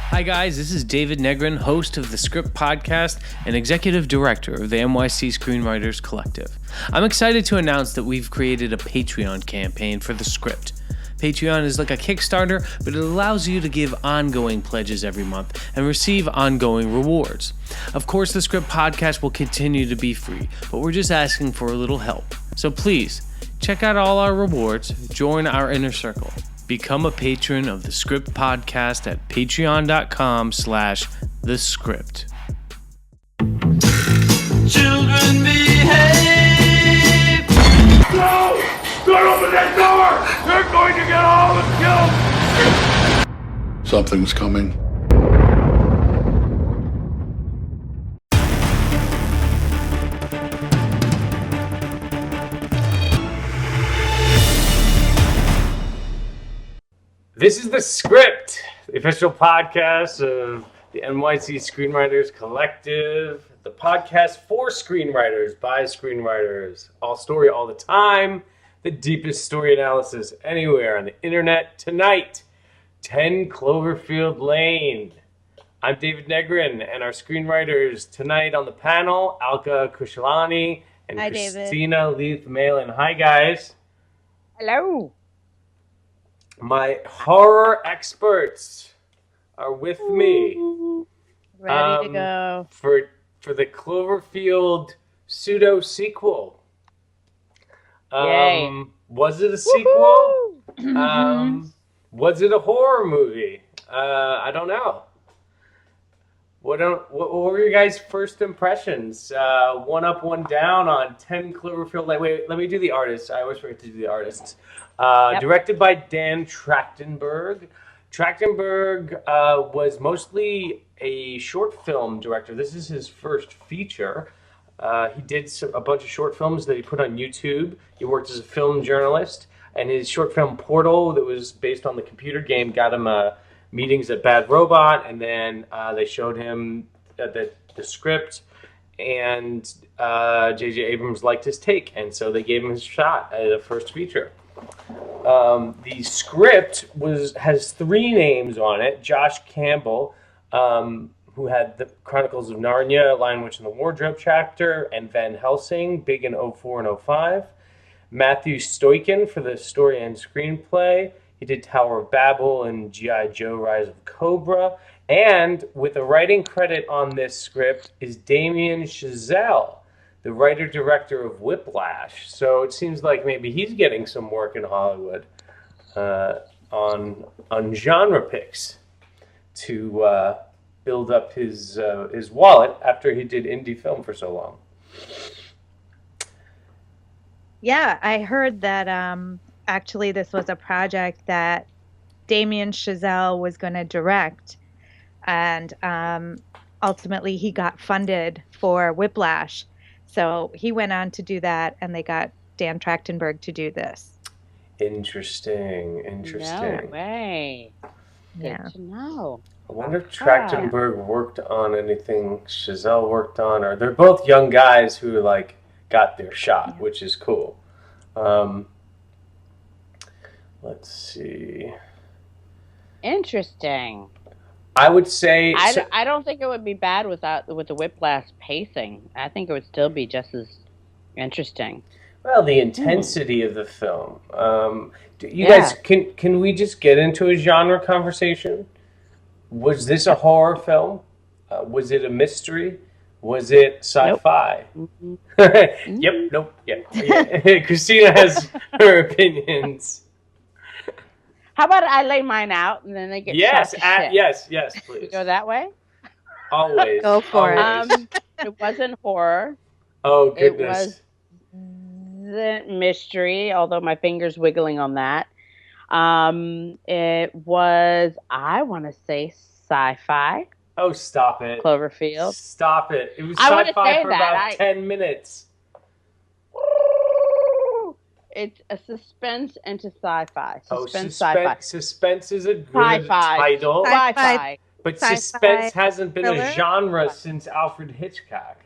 Hi guys, this is David Negrin, host of the Script Podcast and executive director of the NYC Screenwriters Collective. I'm excited to announce that we've created a Patreon campaign for the Script. Patreon is like a Kickstarter, but it allows you to give ongoing pledges every month and receive ongoing rewards. Of course, the Script Podcast will continue to be free, but we're just asking for a little help. So please, check out all our rewards, join our inner circle. Become a patron of the Script Podcast at patreon.com/thescript. Children behave. No! Don't open that door! They're going to get all of us killed! Something's coming. This is the Script, the official podcast of the NYC Screenwriters Collective, the podcast for screenwriters by screenwriters. All story all the time, the deepest story analysis anywhere on the internet. Tonight, 10 Cloverfield Lane. I'm David Negrin, and our screenwriters tonight on the panel, Alka Kushalani and Hi, Christina Leith Malin. Hi, guys. Hello. My horror experts are with me. Ready to go. For the Cloverfield pseudo sequel. Yay. Was it a sequel? Was it a horror movie? I don't know. What were your guys' first impressions? One up, one down on 10 Cloverfield Lane. Wait, let me do the artists. I always forget to do the artists. Directed by Dan Trachtenberg. Trachtenberg was mostly a short film director. This is his first feature. He did a bunch of short films that he put on YouTube. He worked as a film journalist, and his short film Portal, that was based on the computer game, got him meetings at Bad Robot, and then they showed him the script, and J.J. Abrams liked his take, and so they gave him his shot at a first feature. The script has three names on it. Josh Campbell, who had the Chronicles of Narnia, Lion, Witch, and the Wardrobe chapter, and Van Helsing, big in 04 and 05. Matthew Stoichen for the story and screenplay. He did Tower of Babel and G.I. Joe Rise of Cobra. And with a writing credit on this script is Damien Chazelle, the writer-director of Whiplash. So it seems like maybe he's getting some work in Hollywood on genre picks to build up his wallet after he did indie film for so long. Yeah, I heard that actually this was a project that Damien Chazelle was going to direct, and ultimately he got funded for Whiplash. So he went on to do that, and they got Dan Trachtenberg to do this. Interesting. No way. Yeah. Good to know. I wonder if Trachtenberg worked on anything Chazelle worked on, or they're both young guys who got their shot, which is cool. Let's see. Interesting. I would say I don't think it would be bad with the Whiplash pacing. I think it would still be just as interesting. Well, the intensity of the film. You guys, can we just get into a genre conversation? Was this a horror film? Was it a mystery? Was it sci-fi? Nope. Yep. Nope. Yeah. Christina has her opinions. How about I lay mine out and then they get Yes, shot to shit? yes, please. Go that way? Always. Go for it. It wasn't horror. Oh, goodness. It was the mystery, although my finger's wiggling on that. It was, I want to say, sci-fi. Oh, stop it. Cloverfield. Stop it. It was I sci-fi for about 10 minutes. It's a suspense into sci-fi. Sci-fi. Suspense is a good Sci-fi. title. Sci-fi. But Sci-fi suspense hasn't been thriller? a genre since Alfred Hitchcock.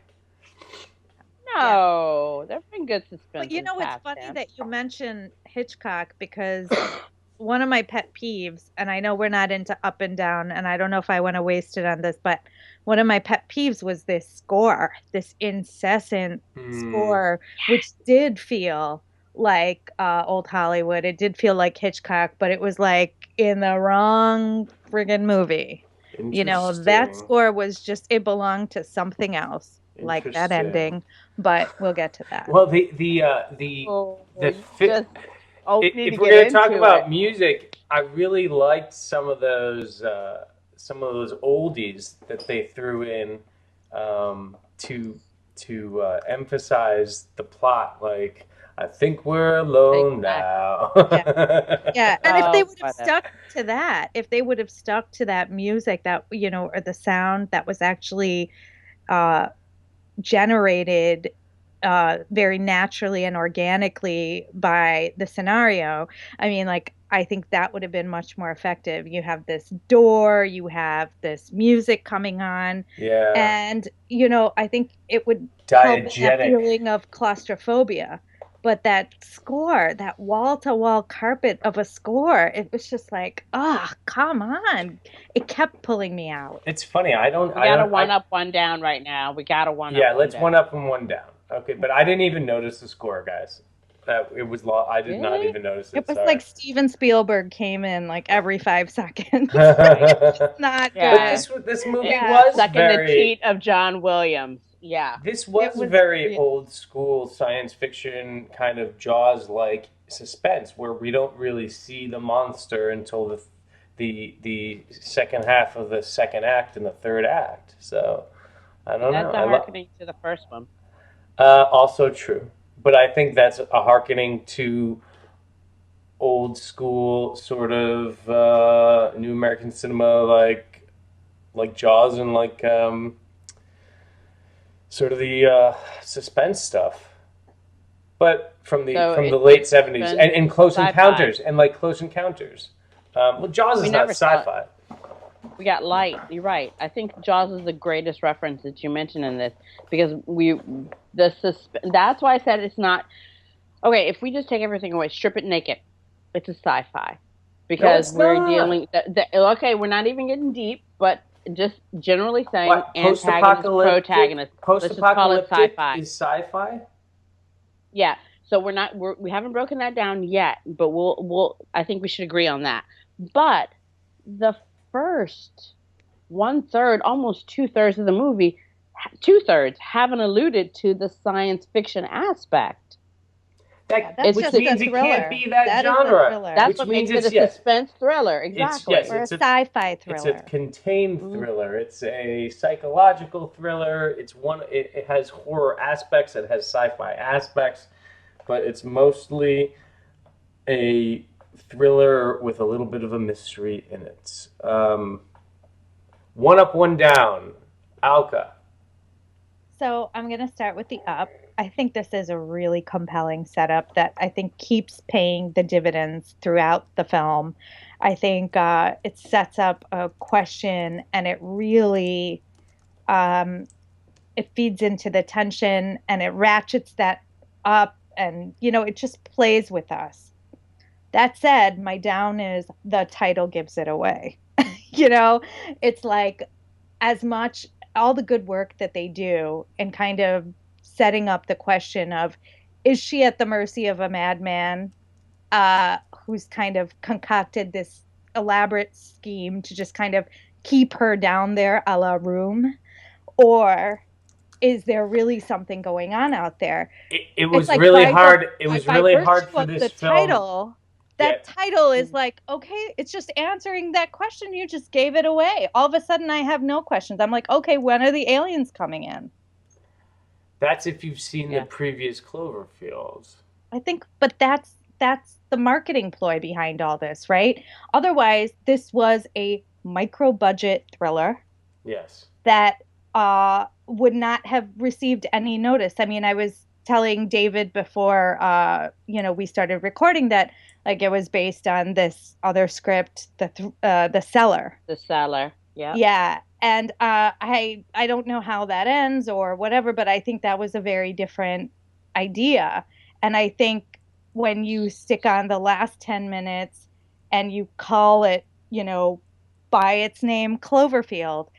No, there've been good suspense. But you know, in it's past funny tense. that you mention Hitchcock because one of my pet peeves, and I know we're not into up and down, and I don't know if I want to waste it on this, but one of my pet peeves was this score, this incessant score, which did feel like old Hollywood. It did feel like Hitchcock, but it was like in the wrong friggin' movie. You know, that score was just, it belonged to something else, like that ending, but we'll get to that. Well, if we're going to talk about music, I really liked some of those oldies that they threw in to emphasize the plot, like I think we're alone now. Yeah. And if they would have stuck to that, if they would have stuck to that music that, you know, or the sound that was actually generated very naturally and organically by the scenario, I mean, like, I think that would have been much more effective. You have this door, you have this music coming on. Yeah. And, you know, I think it would help that feeling of claustrophobia. But that score, that wall-to-wall carpet of a score, it was just like, oh, come on. It kept pulling me out. It's funny. We got a one up, one down right now. We got a one up. Yeah, let's one up and one down. Okay, but I didn't even notice the score, guys. It was I did not even notice it. It was like Steven Spielberg came in like every 5 seconds. It's not good. But this movie was the teat of John Williams. Yeah. This was very old school science fiction kind of Jaws-like suspense where we don't really see the monster until the second half of the second act and the third act. So I don't know. That's a harkening to the first one. Also true. But I think that's a harkening to old school sort of New American cinema, like Jaws and like sort of the suspense stuff. But from the late 70s and Close Encounters and like Close Encounters. Well, Jaws is not sci-fi. We got light. You're right. I think Jaws is the greatest reference that you mentioned in this because that's why I said it's not. Okay, if we just take everything away, strip it naked, it's a sci-fi because we're dealing. Okay, we're not even getting deep, but just generally saying antagonist, protagonist. Post-apocalyptic is sci-fi. Yeah. So we haven't broken that down yet, but I think we should agree on that. But the first 1/3, almost 2/3 of the movie, 2/3 haven't alluded to the science fiction aspect. Which means it can't be that genre. That's what makes it a suspense thriller. Exactly. Or a sci-fi thriller. It's a contained thriller. It's a psychological thriller. It has horror aspects. It has sci-fi aspects. But it's mostly a thriller with a little bit of a mystery in it. One up, one down. Alka. So I'm going to start with the up. I think this is a really compelling setup that I think keeps paying the dividends throughout the film. I think it sets up a question and it really it feeds into the tension and it ratchets that up and, you know, it just plays with us. That said, my down is the title gives it away. You know, it's like as much all the good work that they do and kind of setting up the question of, is she at the mercy of a madman who's kind of concocted this elaborate scheme to just kind of keep her down there a la Room? Or is there really something going on out there? It was like really hard. It was really hard for this film. Title, that title is like, okay, it's just answering that question. You just gave it away. All of a sudden, I have no questions. I'm like, okay, when are the aliens coming in? That's if you've seen the previous Cloverfields. I think, but that's the marketing ploy behind all this, right? Otherwise, this was a micro-budget thriller. Yes. That would not have received any notice. I mean, I was telling David before, we started recording that, like, it was based on this other script, The Cellar. The Cellar, yeah. Yeah, and I don't know how that ends or whatever, but I think that was a very different idea. And I think when you stick on the last 10 minutes and you call it, by its name, Cloverfield,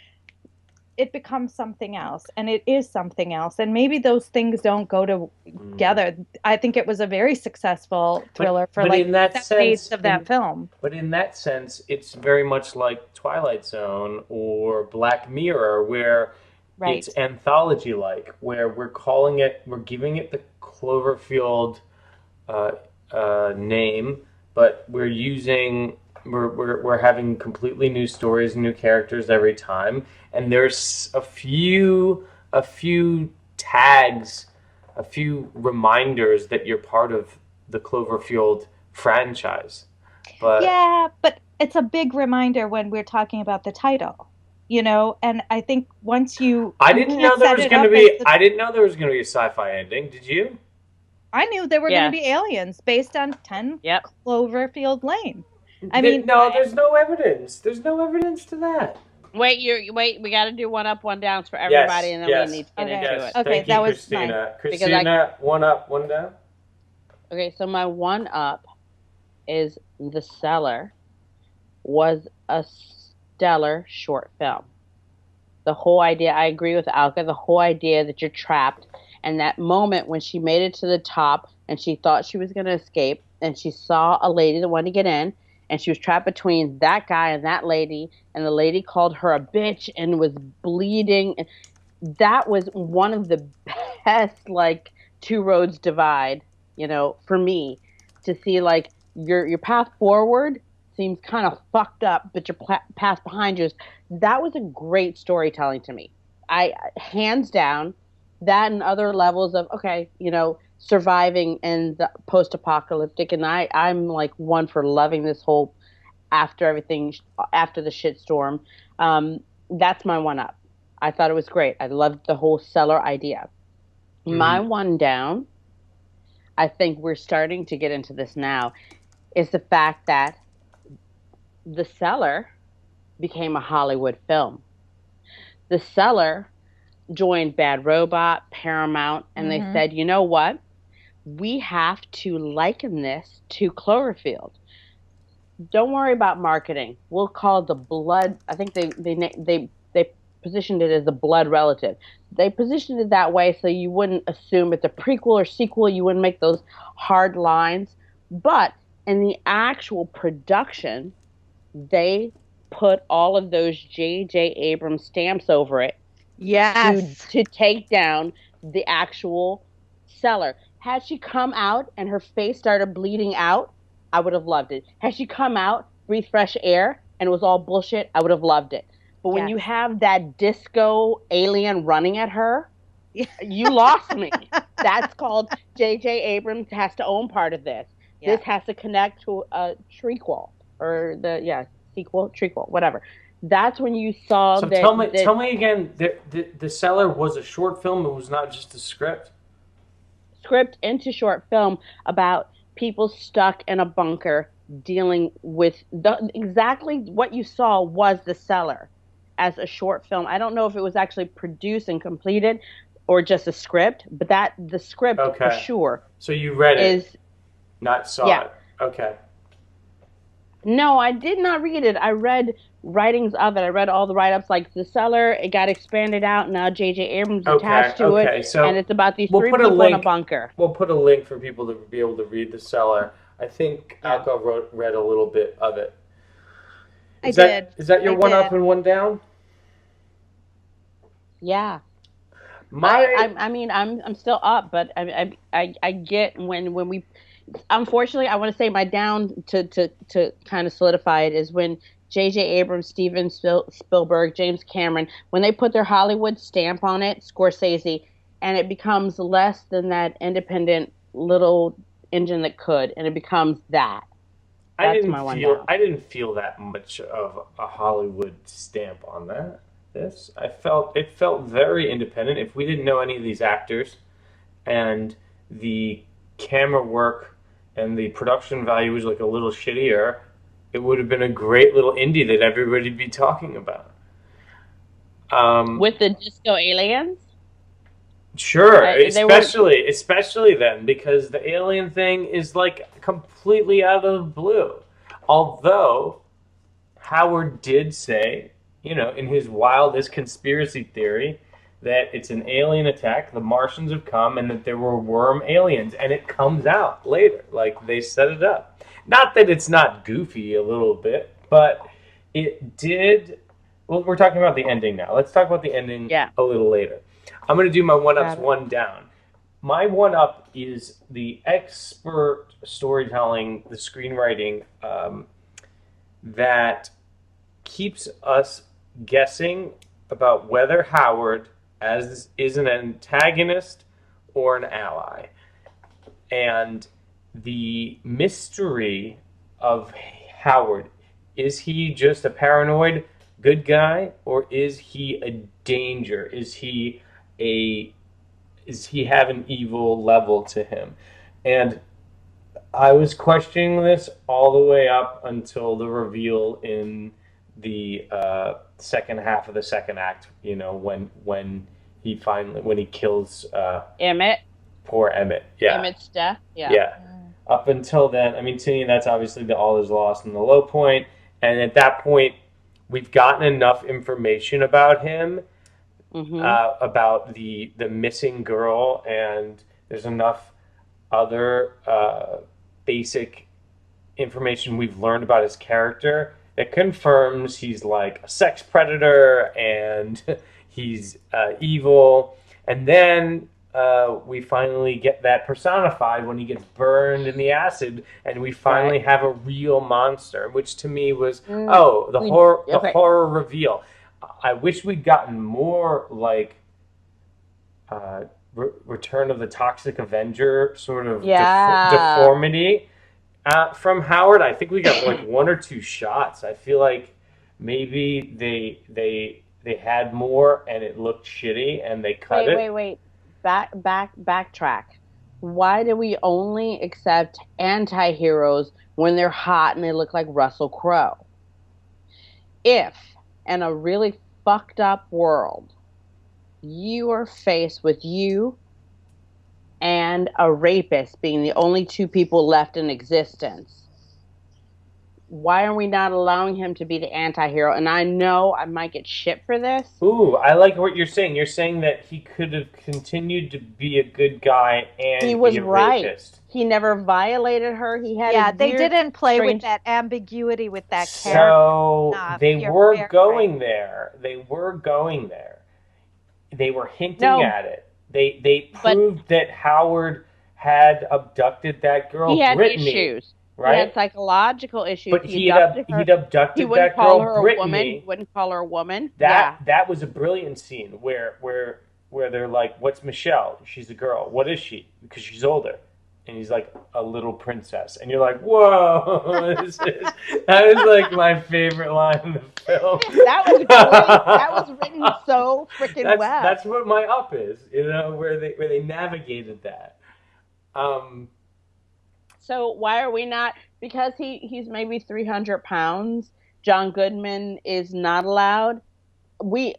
it becomes something else, and it is something else. And maybe those things don't go together. I think it was a very successful thriller for but like in that decades sense, of that film. But in that sense, it's very much like Twilight Zone or Black Mirror, where Right. it's anthology-like, where we're giving it the Cloverfield name, but we're having completely new stories and new characters every time, and there's a few tags, a few reminders that you're part of the Cloverfield franchise. But Yeah, but it's a big reminder when we're talking about the title, and I think once you I can't set it up as I didn't know there was gonna be a sci-fi ending. Did you? I knew there were going Yeah. to be aliens based on 10 Yep. Cloverfield Lane. I mean, No, there's no evidence. There's no evidence to that. Wait, we got to do one up, one downs for everybody, and then yes. we need to get Okay. into Yes. it. Okay, Thank you, that was Christina. Because Christina, one up, one down. Okay, so my one up is The Cellar was a stellar short film. The whole idea, I agree with Alka, the whole idea that you're trapped, and that moment when she made it to the top and she thought she was going to escape, and she saw a lady that wanted to get in, and she was trapped between that guy and that lady, and the lady called her a bitch and was bleeding. That was one of the best, like, two roads divide, for me, to see, like, your path forward seems kind of fucked up, but your path behind you that was a great storytelling to me. I hands down, that and other levels of surviving in the post-apocalyptic, and I'm like one for loving this whole after the shitstorm. That's my one up. I thought it was great. I loved the whole Cellar idea. Mm-hmm. My one down, I think we're starting to get into this now, is the fact that The Cellar became a Hollywood film. The Cellar joined Bad Robot, Paramount, and they said, you know what? We have to liken this to Cloverfield. Don't worry about marketing. We'll call it the blood. I think they positioned it as the blood relative. They positioned it that way so you wouldn't assume it's a prequel or sequel. You wouldn't make those hard lines. But in the actual production, they put all of those J.J. Abrams stamps over it. Yes. To take down the actual Cellar. Had she come out and her face started bleeding out, I would have loved it. Had she come out, breathe fresh air, and it was all bullshit, I would have loved it. But when you have that disco alien running at her, you lost me. That's called J.J. Abrams has to own part of this. Yeah. This has to connect to a trequel or sequel, trequel, whatever. That's when you saw. So tell me again. The Cellar was a short film. It was not just a script. Script into short film about people stuck in a bunker dealing with exactly what you saw was The Cellar as a short film. I don't know if it was actually produced and completed or just a script, but the script for sure. So you read it, not saw it. Okay. No, I did not read it. I read writings of it. I read all the write-ups, like The Cellar. It got expanded out. Now J.J. Abrams attached to it, so and it's about these three people in a bunker. We'll put a link for people to be able to read The Cellar. I think Alka read a little bit of it. Is that your one up and one down? Yeah. I'm still up, but I get when we. Unfortunately, I want to say my down to kind of solidify it is when J.J. Abrams, Steven Spielberg, James Cameron, when they put their Hollywood stamp on it, Scorsese, and it becomes less than that independent little engine that could, and it becomes that. That's my one down. I didn't feel that much of a Hollywood stamp on that. It felt very independent. If we didn't know any of these actors, and the camera work and the production value was like a little shittier, it would have been a great little indie that everybody'd be talking about. With the disco aliens? Sure, especially then, because the alien thing is like completely out of the blue. Although Howard did say, in his wildest conspiracy theory, that it's an alien attack, the Martians have come, and that there were worm aliens, and it comes out later, like they set it up. Not that it's not goofy a little bit, but it did. Well, we're talking about the ending now. Let's talk about the ending a little later. I'm going to do my one-ups, one down. My one-up is the expert storytelling, the screenwriting that keeps us guessing about whether Howard is an antagonist or an ally. And the mystery of Howard, is he just a paranoid good guy, or is he a danger? Does he have an evil level to him? And I was questioning this all the way up until the reveal in the second half of the second act. When he kills Emmett. Poor Emmett. Yeah. Emmett's death. Yeah. Yeah. Up until then, to me, that's obviously the all is lost and the low point. And at that point, we've gotten enough information about him, about the missing girl, and there's enough other basic information we've learned about his character that confirms he's like a sex predator and he's evil. And then we finally get that personified when he gets burned in the acid, and we finally have a real monster, which to me was the horror reveal. I wish we'd gotten more like Return of the Toxic Avenger sort of deformity from Howard. I think we got like one or two shots. I feel like maybe they had more and it looked shitty and they cut it. Wait. Backtrack. Why do we only accept anti-heroes when they're hot and they look like Russell Crowe? If, in a really fucked up world, you are faced with you and a rapist being the only two people left in existence, why are we not allowing him to be the anti-hero? And I know I might get shit for this. Ooh, I like what you're saying. You're saying that he could have continued to be a good guy and he was be a right. rapist. He never violated her. He had they didn't play with that ambiguity with that character. So they were going there. They were going there. They were hinting at it. They proved that Howard had abducted that girl, he had Brittany. Issues. Right? He had psychological issues. But he'd abducted that girl, Brittany. He wouldn't call her a woman. That was a brilliant scene where they're like, "What's Michelle? She's a girl. What is she? Because she's older." And he's like, "A little princess." And you're like, "Whoa!" That is like my favorite line in the film. That was brilliant. That was written so freaking well. That's what my up is. Where they navigated that. So why are we not? Because he's maybe 300 pounds. John Goodman is not allowed. Let's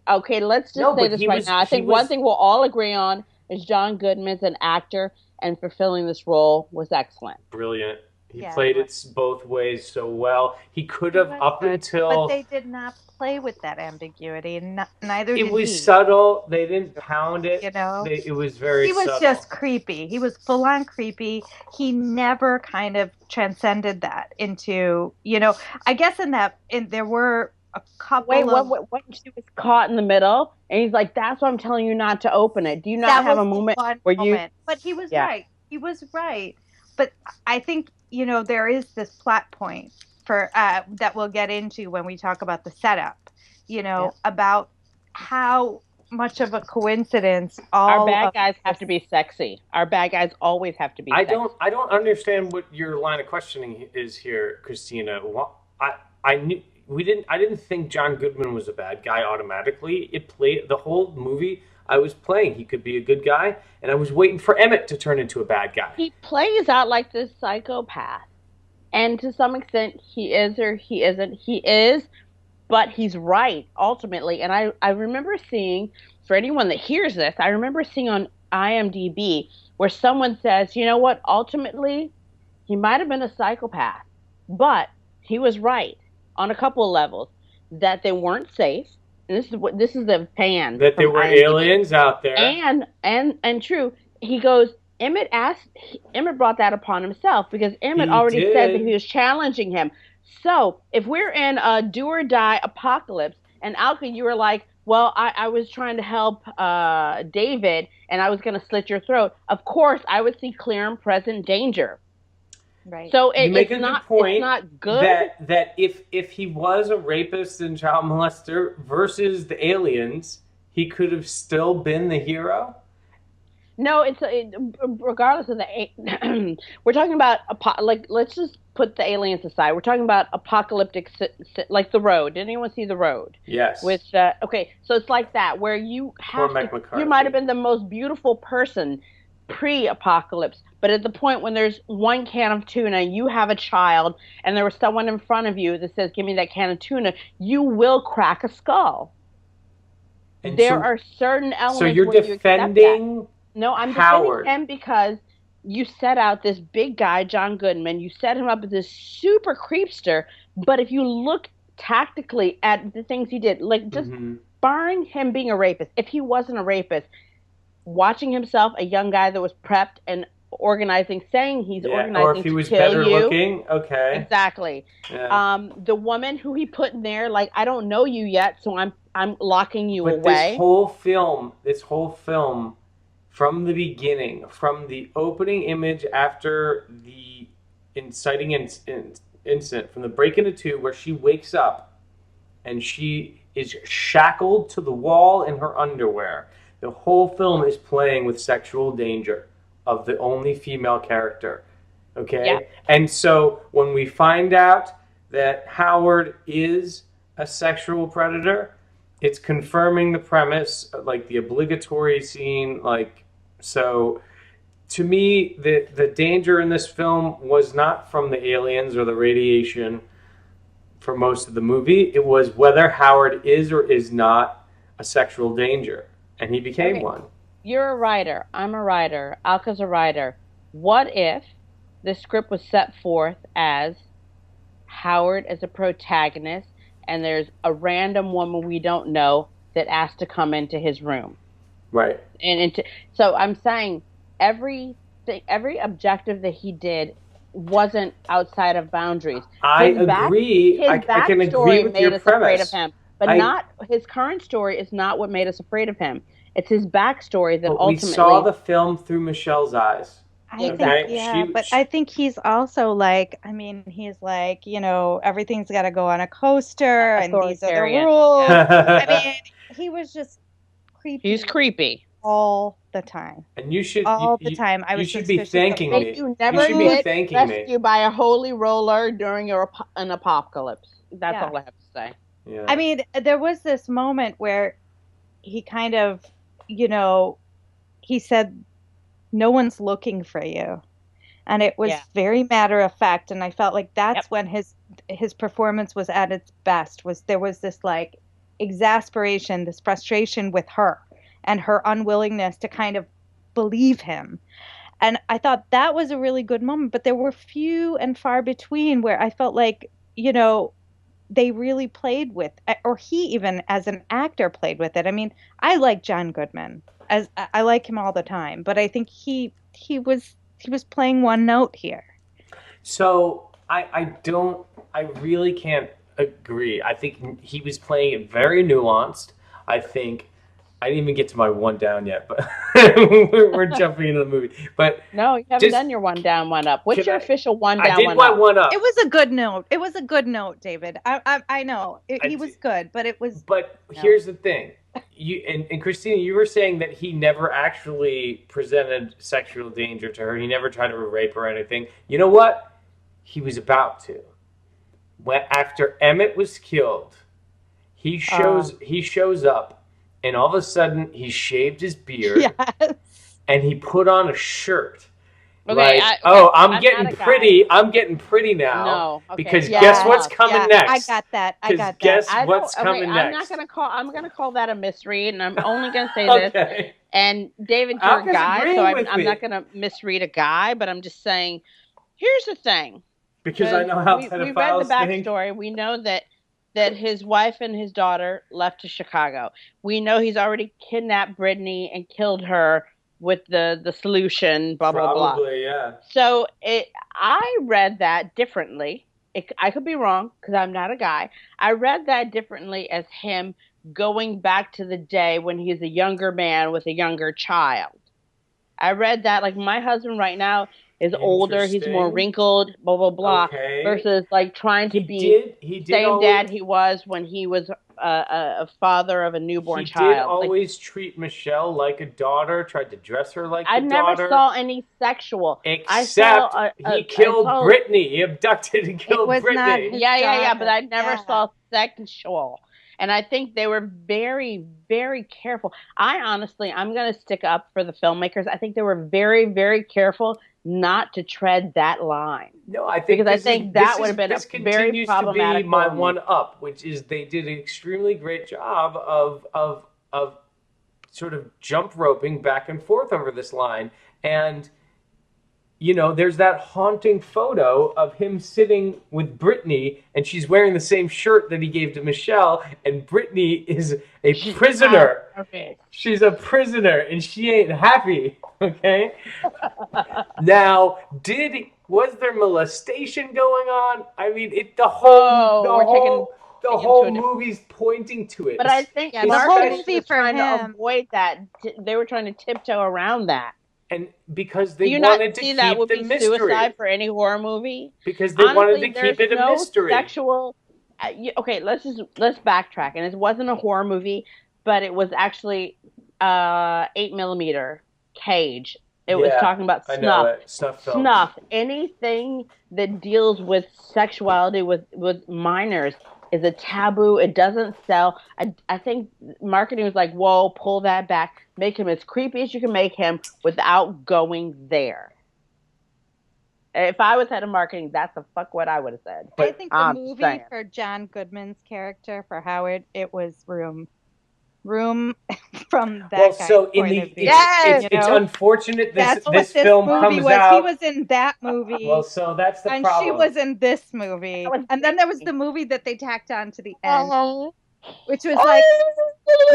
just say this right now. I think one thing we'll all agree on is John Goodman's an actor, and fulfilling this role was excellent. Brilliant. He played it both ways so well. He could have until. But they did not play with that ambiguity, and neither did he. It was subtle. They didn't pound it. It was very subtle. He was just creepy. He was full on creepy. He never kind of transcended that into, I guess there were a couple when she was caught in the middle, and he's like, "That's why I'm telling you not to open it. Do you not have a moment where you?" But he was right. He was right. But I think there is this plot point for that we'll get into when we talk about the setup. About how much of a coincidence our bad guys have to be sexy. Our bad guys always have to be. I don't understand what your line of questioning is here, Christina. I didn't think John Goodman was a bad guy automatically. It played the whole movie. I was playing he could be a good guy, and I was waiting for Emmett to turn into a bad guy. He plays out like this psychopath, and to some extent he is or he isn't. He is, but he's right ultimately. And I remember seeing, for anyone that hears this, I remember seeing on IMDb where someone says, you know what, ultimately he might have been a psychopath, but he was right on a couple of levels, that they weren't safe. And this is the fan. That there were IMDb. aliens out there. And true. He goes, Emmett brought that upon himself because Emmett already said that he was challenging him. So if we're in a do or die apocalypse, and Alka, you were like, well, I was trying to help David, and I was going to slit your throat. Of course, I would see clear and present danger. Right. So you make a good point. It's not good. That if he was a rapist and child molester versus the aliens, he could have still been the hero. No, regardless of we're talking about let's just put the aliens aside. We're talking about apocalyptic, like The Road. Did anyone see The Road? Yes. With okay, so it's like that where you might have been the most beautiful person pre-apocalypse, but at the point when there's one can of tuna, you have a child, and there was someone in front of you that says, "Give me that can of tuna," you will crack a skull. And there are certain elements. So you're where defending. No, I'm Howard. defending him because you set out this big guy, John Goodman. You set him up as this super creepster. But if you look tactically at the things he did, like just barring him being a rapist, if he wasn't a rapist, watching himself, a young guy that was prepped and organizing, saying he's organizing or if he was to kill better you. looking, okay. Exactly. Yeah. The woman who he put in there, like, I don't know you yet, so I'm locking you away. This whole film. From the beginning, from the opening image after the inciting incident, from the break into 2 where she wakes up and she is shackled to the wall in her underwear, the whole film is playing with sexual danger of the only female character. Okay? Yeah. And so when we find out that Howard is a sexual predator, it's confirming the premise, like the obligatory scene, like. So, to me, the danger in this film was not from the aliens or the radiation for most of the movie. It was whether Howard is or is not a sexual danger. And he became one. You're a writer. I'm a writer. Alka's a writer. What if the script was set forth as Howard as a protagonist and there's a random woman we don't know that asked to come into his room? Right. So I'm saying every objective that he did wasn't outside of boundaries. I agree. I can agree with your premise. Afraid of him, but not his current story is not what made us afraid of him. It's his backstory that ultimately. We saw the film through Michelle's eyes. I think he's also like, I mean, he's like, everything's got to go on a coaster, and these are the rules. I mean, he was just creepy. He's creepy all the time. And you should the time. I was you should be thanking me. You never should be thanking me. Rescued by a holy roller during an apocalypse. That's all I have to say. Yeah. I mean, there was this moment where he kind of, he said, "No one's looking for you," and it was very matter of fact. And I felt like that's when his performance was at its best. There was this like exasperation, this frustration with her and her unwillingness to kind of believe him. And I thought that was a really good moment, but there were few and far between where I felt like, they really played with, or he even as an actor played with it. I mean, I like John Goodman, as I like him all the time, but I think he was playing one note here. So I really can't agree. I think he was playing it very nuanced. I think I didn't even get to my one down yet, but we're jumping into the movie. But no, you haven't done your one down, one up. What's your official one down, I did one my up? one up. It was a good note. It was a good note, David. I know he was good, but it was. But here's the thing. You and Christina, you were saying that he never actually presented sexual danger to her. He never tried to rape her or anything. You know what? He was about to. After Emmett was killed, he shows up. And all of a sudden, he shaved his beard, and he put on a shirt. Okay, I'm getting pretty. I'm getting pretty now. No, okay. Because guess what's coming next? I got that. Guess what's coming next? I'm gonna call that a misread, and I'm only gonna say this. And David, you're a guy, so I'm not gonna misread a guy, but I'm just saying. Here's the thing. Because I know how we read the pedophiles think. backstory. We know that his wife and his daughter left to Chicago. We know he's already kidnapped Brittany and killed her with the solution, blah, blah, blah. Probably, yeah. So I read that differently. I could be wrong because I'm not a guy. I read that differently as him going back to the day when he's a younger man with a younger child. I read that like my husband right now is older, he's more Interesting. wrinkled, blah blah blah, Okay. versus like trying to be He did same always, dad he was when he was a father of a newborn child. He did always treat Michelle like a daughter, tried to dress her like a daughter. I never saw any sexual. Except he killed Brittany. He abducted and killed Brittany. Yeah, but I never saw sexual. And I think they were very, very careful. I'm going to stick up for the filmmakers. I think they were very, very careful not to tread that line. No, I think that would have been a very problematic. To be my one up, which is they did an extremely great job of sort of jump roping back and forth over this line. And you know, there's that haunting photo of him sitting with Brittany, and she's wearing the same shirt that he gave to Michelle, and Brittany is a prisoner. Okay. She's a prisoner, and she ain't happy, okay? Now, was there molestation going on? I mean, the whole movie's pointing to it. But I think the whole movie for trying him to avoid that. They were trying to tiptoe around that. And because they wanted to keep that would the be mystery. Suicide for any horror movie. Because they wanted to keep it a mystery. Sexual. Okay, let's backtrack. And it wasn't a horror movie, but it was actually 8mm Cage. It was talking about snuff. I know it. Snuff film. Snuff. Anything that deals with sexuality with minors is a taboo. It doesn't sell. I think marketing was like, whoa, pull that back. Make him as creepy as you can make him without going there. If I was head of marketing, that's the fuck what I would have said. I think the movie for John Goodman's character, for how it was room from that guy's point of view. It's unfortunate this film comes out. He was in that movie. Well, so that's the problem. And she was in this movie. And then there was the movie that they tacked on to the end, which was like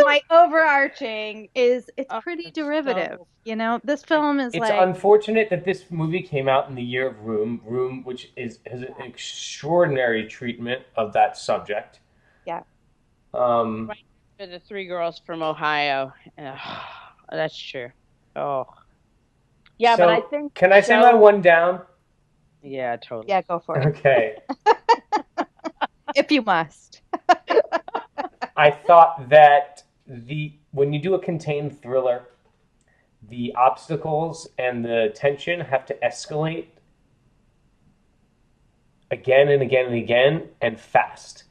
my overarching it's pretty derivative. You know, this film is It's unfortunate that this movie came out in the year of Room, which has an extraordinary treatment of that subject. Yeah. Right. The three girls from Ohio. That's true. Oh. Yeah, but I think... Can I say my one down? Yeah, totally. Yeah, go for it. Okay. If you must. I thought that when you do a contained thriller, the obstacles and the tension have to escalate again and again and again and fast.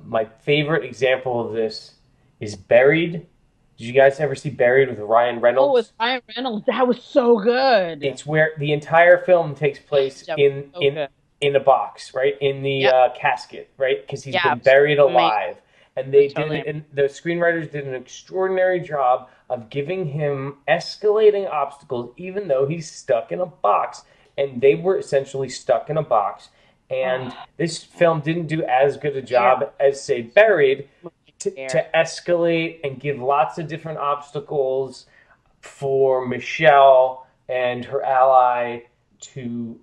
My favorite example of this is Buried. Did you guys ever see Buried with Ryan Reynolds? Oh, with Ryan Reynolds, that was so good. It's where the entire film takes place in a box, right? In the casket, right? Because he's been buried alive. And they did, and the screenwriters did an extraordinary job of giving him escalating obstacles, even though he's stuck in a box. And they were essentially stuck in a box. And this film didn't do as good a job as, say, Buried to escalate and give lots of different obstacles for Michelle and her ally to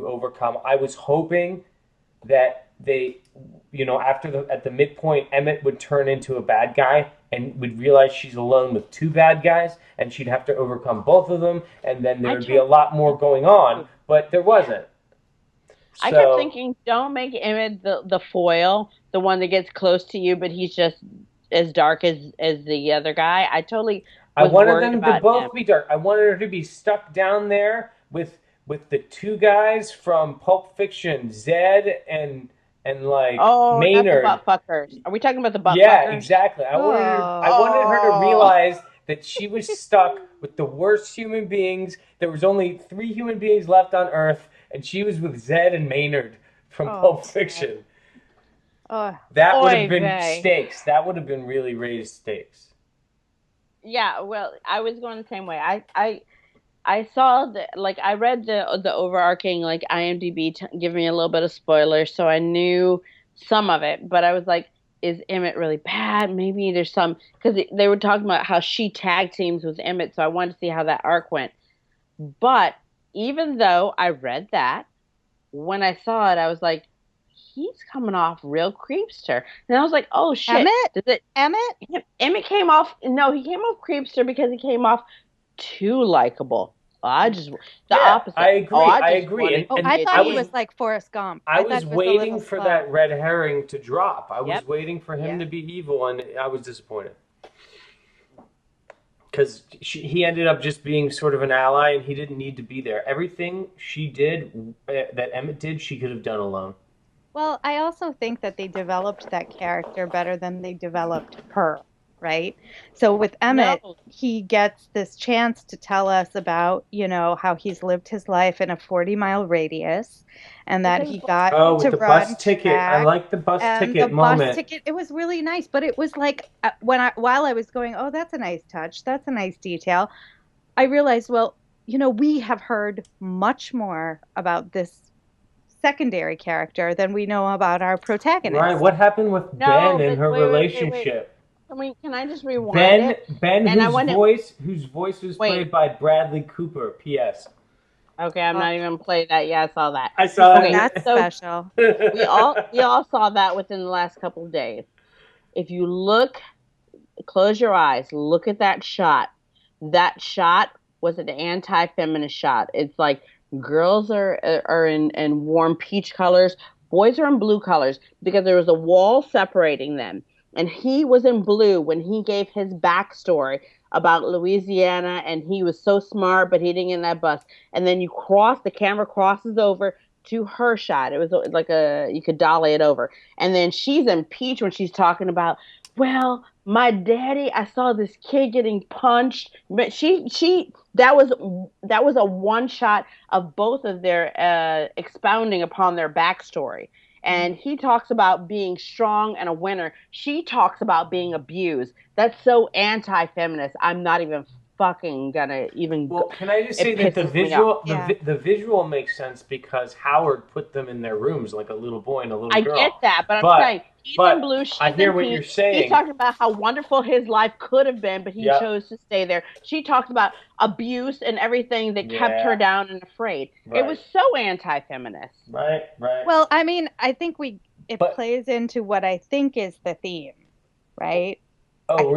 overcome. I was hoping that they, at the midpoint, Emmett would turn into a bad guy and would realize she's alone with two bad guys, and she'd have to overcome both of them, and then there would be a lot more going on, but there wasn't. So, I kept thinking, don't make Emmett the foil, the one that gets close to you, but he's just as dark as the other guy. I wanted them to both be dark. I wanted her to be stuck down there with the two guys from Pulp Fiction, Zed and Maynard. Not the butt fuckers. Are we talking about the butt fuckers? Yeah, exactly. I wanted her to realize that she was stuck with the worst human beings. There was only 3 human beings left on Earth, and she was with Zed and Maynard from Pulp Fiction. That would have been stakes. That would have been really raised stakes. Yeah, well, I was going the same way. I I saw I read the overarching like IMDb giving me a little bit of spoilers, so I knew some of it. But I was like, is Emmett really bad? Maybe there's some because they were talking about how she tag teams with Emmett, so I wanted to see how that arc went. But even though I read that, when I saw it, I was like, he's coming off real creepster, and I was like, oh shit, Emmett came off. No, he came off creepster because he came off too likable. Opposite. I agree. I agree. I thought he was like Forrest Gump. I was waiting for that red herring to drop. I was waiting for him to be evil, and I was disappointed. Because he ended up just being sort of an ally, and he didn't need to be there. Everything she did, that Emmett did, she could have done alone. Well, I also think that they developed that character better than they developed her, right? So with Emmett, he gets this chance to tell us about, how he's lived his life in a 40-mile radius, and that he got to the run bus ticket. I like the bus ticket moment. Bus ticket, it was really nice, but it was like while I was going, oh, that's a nice touch, that's a nice detail, I realized, well, we have heard much more about this secondary character than we know about our protagonist. Right. What happened with Ben and her relationship? Can I just rewind Ben, whose voice was played by Bradley Cooper. P.S. Okay, I'm not even gonna play that. Yeah, I saw that. I saw that. That's special. We all saw that within the last couple of days. If you look, close your eyes, look at that shot. That shot was an anti-feminist shot. It's like girls are in warm peach colors, boys are in blue colors because there was a wall separating them. And he was in blue when he gave his backstory about Louisiana, and he was so smart, but he didn't get in that bus. And then the camera crosses over to her shot. It was like you could dolly it over. And then she's in peach when she's talking about, well, my daddy, I saw this kid getting punched. But that was a one shot of both of their expounding upon their backstory. And he talks about being strong and a winner. She talks about being abused. That's so anti-feminist. I'm not even fucking gonna even. Well, can I just say that the visual makes sense because Howard put them in their rooms like a little boy and a little girl. I get that, but I'm saying he's in blue. I hear what you're saying. He's talking about how wonderful his life could have been, but he chose to stay there. She talks about abuse and everything that kept her down and afraid. Right. It was so anti-feminist. Right. Well, I mean, I think it plays into what I think is the theme, right? Oh,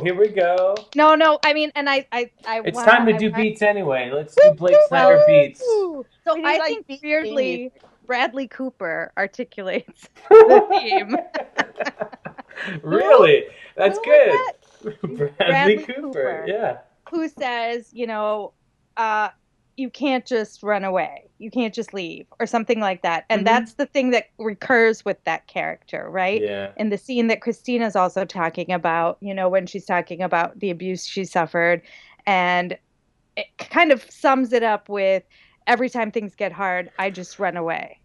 here we go. No. I mean, and I it's time to do beats anyway. Let's do Blake Snyder beats. So I think weirdly, Bradley Cooper articulates the theme. Really? That's good. Bradley Cooper. Yeah. Who says, you can't just run away. You can't just leave or something like that. And that's the thing that recurs with that character, right? Yeah. In the scene that Christina's also talking about, when she's talking about the abuse she suffered. And it kind of sums it up with every time things get hard, I just run away.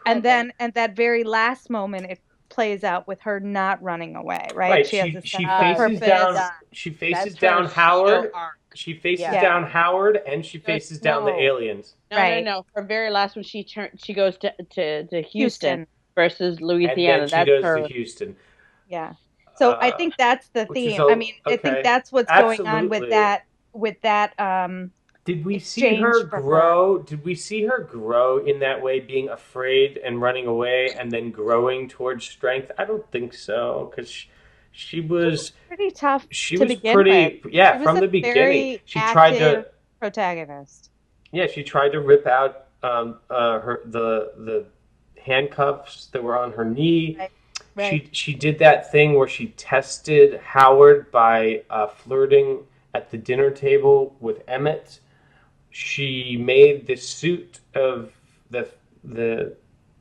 And then at that very last moment, it plays out with her not running away, right? She faces down Howard. She faces down Howard, and she faces down the aliens. No. Her very last one, she goes to Houston versus Louisiana. And then she goes to Houston. Yeah. So I think that's the theme. I mean, I think that's what's going on with that. Did we see her grow? Did we see her grow in that way, being afraid and running away, and then growing towards strength? I don't think so, because she was pretty tough. She was pretty, from the beginning. She tried to protagonist. Yeah, she tried to rip out the handcuffs that were on her knee. Right. She did that thing where she tested Howard by flirting at the dinner table with Emmett. She made the suit of the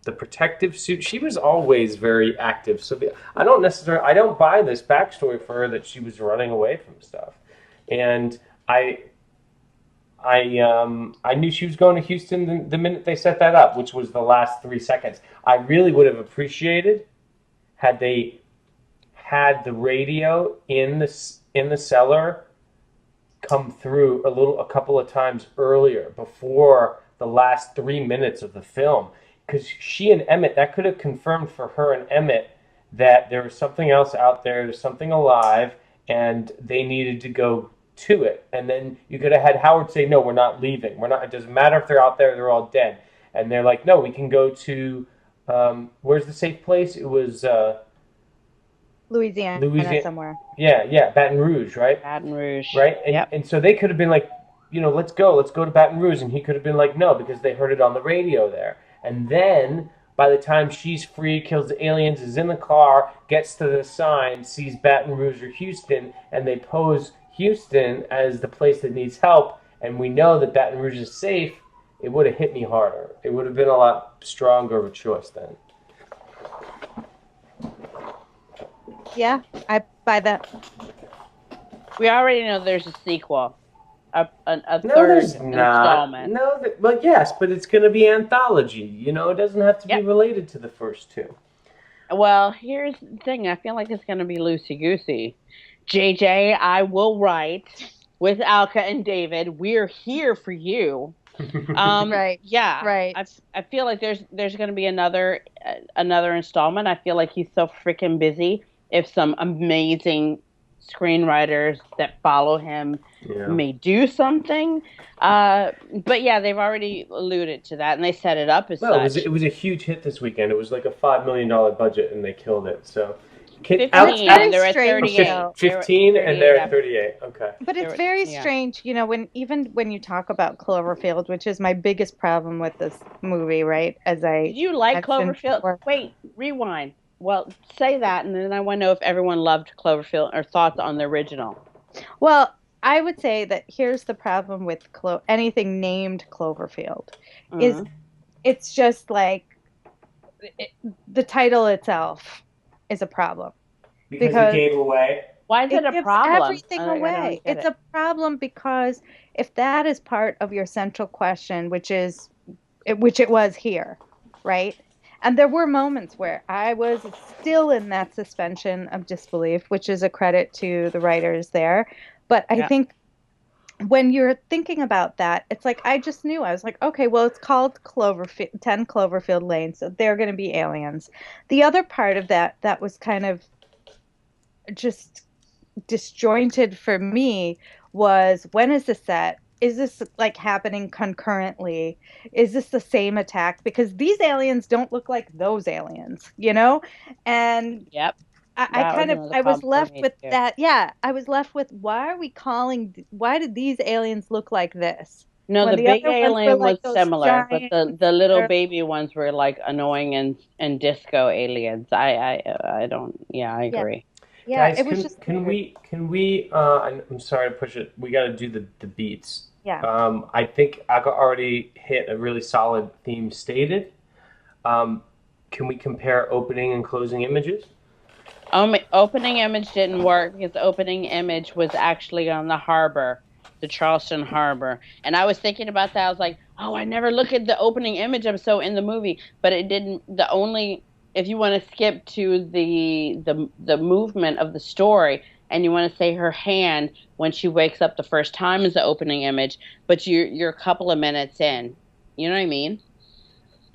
protective suit. She was always very active. So I don't buy this backstory for her that she was running away from stuff. And I knew she was going to Houston the minute they set that up, which was the last 3 seconds. I really would have appreciated had they had the radio in the cellar come through a couple of times earlier, before the last 3 minutes of the film, because she and Emmett, that could have confirmed for her and Emmett that there was something else out there, there's something alive, and they needed to go to it. And then you could have had Howard say, "No, we're not leaving. We're not. It doesn't matter if they're out there; they're all dead." And they're like, "No, we can go to where's the safe place?" It was Louisiana somewhere. Yeah, Baton Rouge, right? Baton Rouge. Right? And, Yep. and so they could have been like, let's go to Baton Rouge. And he could have been like, no, because they heard it on the radio there. And then by the time she's free, kills the aliens, is in the car, gets to the sign, sees Baton Rouge or Houston, and they pose Houston as the place that needs help, and we know that Baton Rouge is safe, it would have hit me harder. It would have been a lot stronger of a choice then. Yeah, I buy that. We already know there's a sequel, a No, third there's not. installment. No, well, yes, but it's going to be anthology. It doesn't have to be Yep. related to the first two. Well, here's the thing. I feel like it's going to be loosey-goosey. JJ, I will write with Alka and David. We're here for you. Right. Yeah. Right. I feel like there's going to be another installment. I feel like he's so freaking busy. If some amazing screenwriters that follow him may do something. But yeah, they've already alluded to that, and they set it up as such. It was a huge hit this weekend. It was like a $5 million budget, and they killed it. So, 15, and they're at 38. 15, and they're at 38. Okay. But it's very strange, when you talk about Cloverfield, which is my biggest problem with this movie, right? Did you like Cloverfield? Wait, rewind. Well, say that, and then I want to know if everyone loved Cloverfield or thoughts on the original. Well, I would say that here's the problem with anything named Cloverfield, is it's just like the title itself is a problem. Because it gave away. Why is it a problem? Everything away. It's a problem because if that is part of your central question, which it was here, right? And there were moments where I was still in that suspension of disbelief, which is a credit to the writers there. But I think when you're thinking about that, it's like I just knew. I was like, okay, well, it's called 10 Cloverfield Lane, so they're going to be aliens. The other part of that was kind of just disjointed for me was, when is this set? Is this like happening concurrently? Is this the same attack? Because these aliens don't look like those aliens, And I was left with that. Yeah, I was left with, why did these aliens look like this? No, the big alien was similar, but the little baby ones were like annoying and disco aliens. I don't. Yeah, I agree. Yeah, guys, it was just. Can we? I'm sorry to push it. We got to do the beats. Yeah. I think Aka already hit a really solid theme stated. Can we compare opening and closing images? Opening image didn't work because the opening image was actually on the harbor, the Charleston Harbor. And I was thinking about that. I was like, oh, I never look at the opening image. I'm so in the movie. But it didn't. If you want to skip to the movement of the story, and you want to say her hand when she wakes up the first time is the opening image, but you're a couple of minutes in. You know what I mean?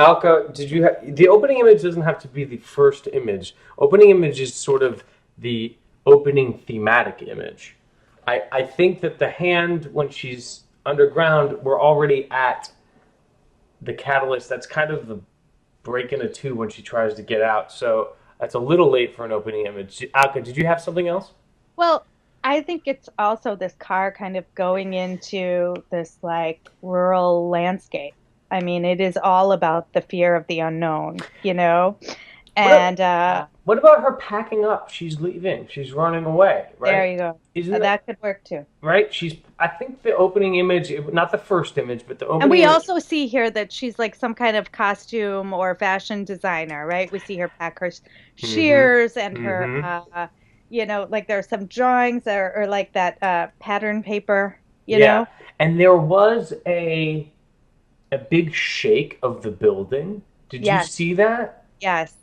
Alka, the opening image doesn't have to be the first image. Opening image is sort of the opening thematic image. I think that the hand, when she's underground, we're already at the catalyst. That's kind of the break into two when she tries to get out. So that's a little late for an opening image. Alka, did you have something else? Well, I think it's also this car kind of going into this like rural landscape. I mean, it is all about the fear of the unknown, And what about her packing up? She's leaving. She's running away. Right? There you go. That could work too. Right? I think the opening image, not the first image, but the opening. And we image, also see here that she's like some kind of costume or fashion designer, right? We see her pack her shears and her, like there are some drawings or like that pattern paper, you know? And there was a big shake of the building. Did you see that? Yes.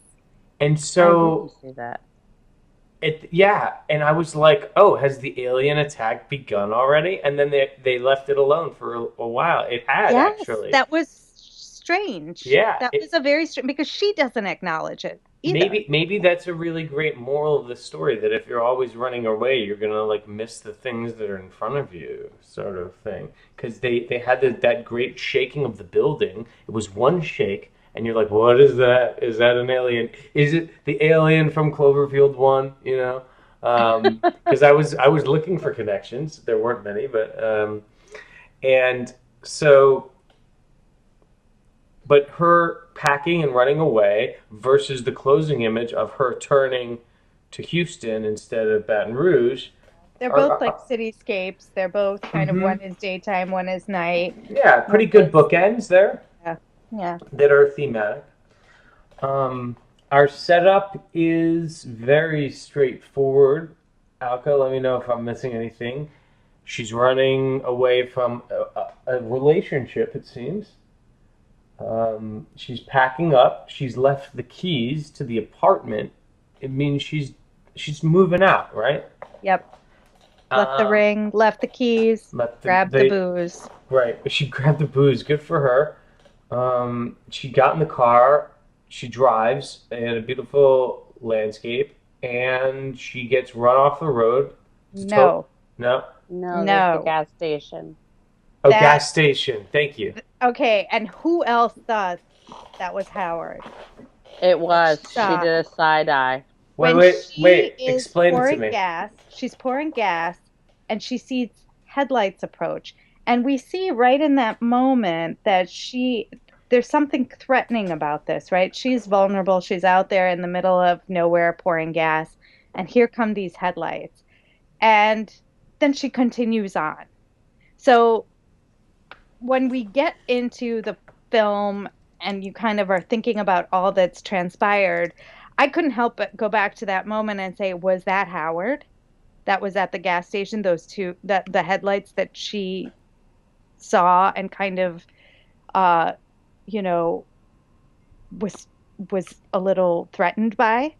And so I didn't see that. And I was like, oh, has the alien attack begun already? And then they left it alone for a while. It had Yes, actually. that was strange. Yeah, That was a very strange because she doesn't acknowledge it either. maybe that's a really great moral of the story, that if you're always running away, you're gonna like miss the things that are in front of you, sort of thing. Because they had that great shaking of the building. It was one shake, and you're like, what is that? Is that an alien? Is it the alien from Cloverfield One? You know, because I was looking for connections. There weren't many, but and so but her packing and running away versus the closing image of her turning to Houston instead of Baton Rouge They're both are like cityscapes. They're both kind of one is daytime, one is night. yeah, pretty One good is bookends there yeah. Yeah. that are thematic. Our setup is very straightforward. Alka, let me know if I'm missing anything. She's running away from a relationship, it seems. She's packing up. She's left the keys to the apartment. It means she's moving out, right? Yep. Left the Um, ring, left the keys, left grabbed the booze. right. She grabbed the booze. Good for her. She got in the car. She drives in a beautiful landscape, and she gets run off the road. No. No. No, No. there's the gas station. Oh, That- gas station. Thank you. Okay, and who else thought that was Howard? It was. Stop. She did a side eye. When Wait. she is Explain it to pouring me. gas, she's pouring gas, and she sees headlights approach. And we see right in that moment that there's something threatening about this, right? She's vulnerable. She's out there in the middle of nowhere pouring gas, and here come these headlights. And then she continues on. So when we get into the film and you kind of are thinking about all that's transpired, I couldn't help but go back to that moment and say, was that Howard? That was at the gas station, those two, that the headlights that she saw and kind of, uh, you know, was a little threatened by.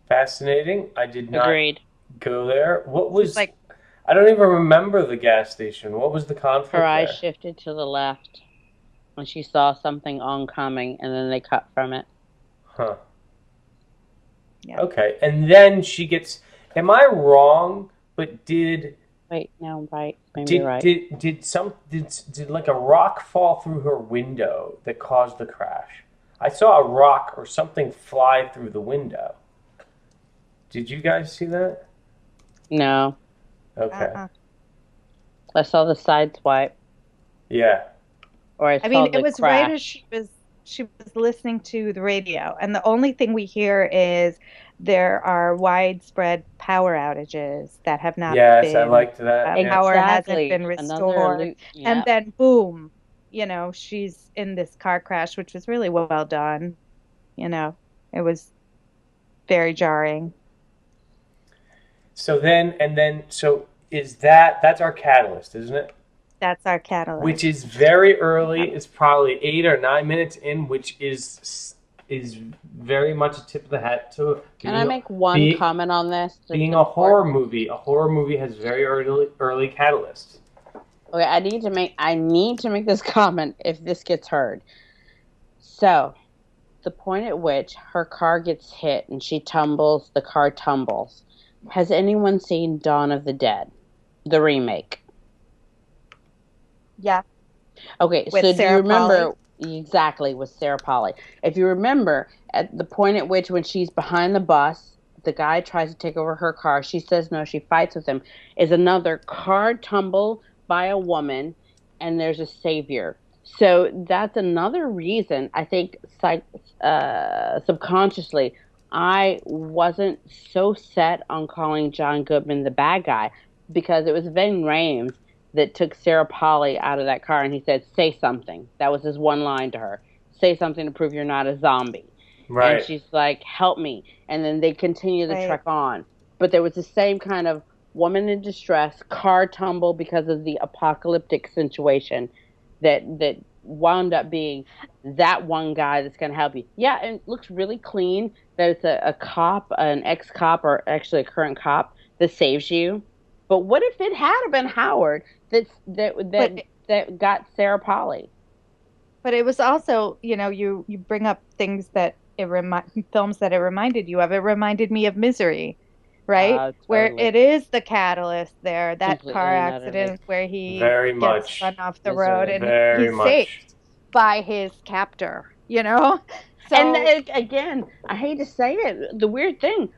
Fascinating. I did not Agreed. go there. What was Like, I don't even remember the gas station. What was the conflict Her eyes there? shifted to the left when she saw something oncoming, and then they cut from it. Huh. Yeah. Okay. And then she gets. Am I wrong? But Wait, no, right. Maybe you're right. did like a rock fall through her window that caused the crash? I saw a rock or something fly through the window. Did you guys see that? No. Okay. I saw the side swipe. Yeah. Or I I mean, saw it was the crash. right as she was listening to the radio, and the only thing we hear is there are widespread power outages that have not Yes, I been liked that. Yeah. power hasn't Exactly. been Another restored, loop. and Yep. then boom, she's in this car crash, which was really well done. It was very jarring. So that's our catalyst, isn't it? That's our catalyst. Which is very early. It's probably 8 or 9 minutes in, which is very much a tip of the hat to. Can I make one comment on this? Being a horror movie, has very early catalysts. Okay, I need to make this comment if this gets heard. So, the point at which her car gets hit and she tumbles, the car tumbles. Has anyone seen Dawn of the Dead, the remake? Yeah. Okay, With so do you Sarah remember exactly with Sarah Polley? If you remember, at the point at which when she's behind the bus, the guy tries to take over her car. She says no. She fights with him. Is another car tumble by a woman, and there's a savior. So that's another reason I think subconsciously I wasn't so set on calling John Goodman the bad guy, because it was Ving Rhames that took Sarah Polley out of that car, and he said, say something. That was his one line to her. Say something to prove you're not a zombie. Right. And she's like, help me. And then they continue the Right. trek on. But there was the same kind of woman in distress, car tumble because of the apocalyptic situation that wound up being that one guy that's going to help you. Yeah, and it looks really clean that it's a cop, an ex-cop, or actually a current cop that saves you. But what if it had been Howard that got Sarah Polly? But it was also, you bring up things that films that it reminded you of. It reminded me of Misery, right? Totally. Where it is the catalyst there, that Completely car and utterly. accident where he Very gets much. run off the Misery. road and Very he's much. saved by his captor, So, And again, I hate to say it, the weird thing,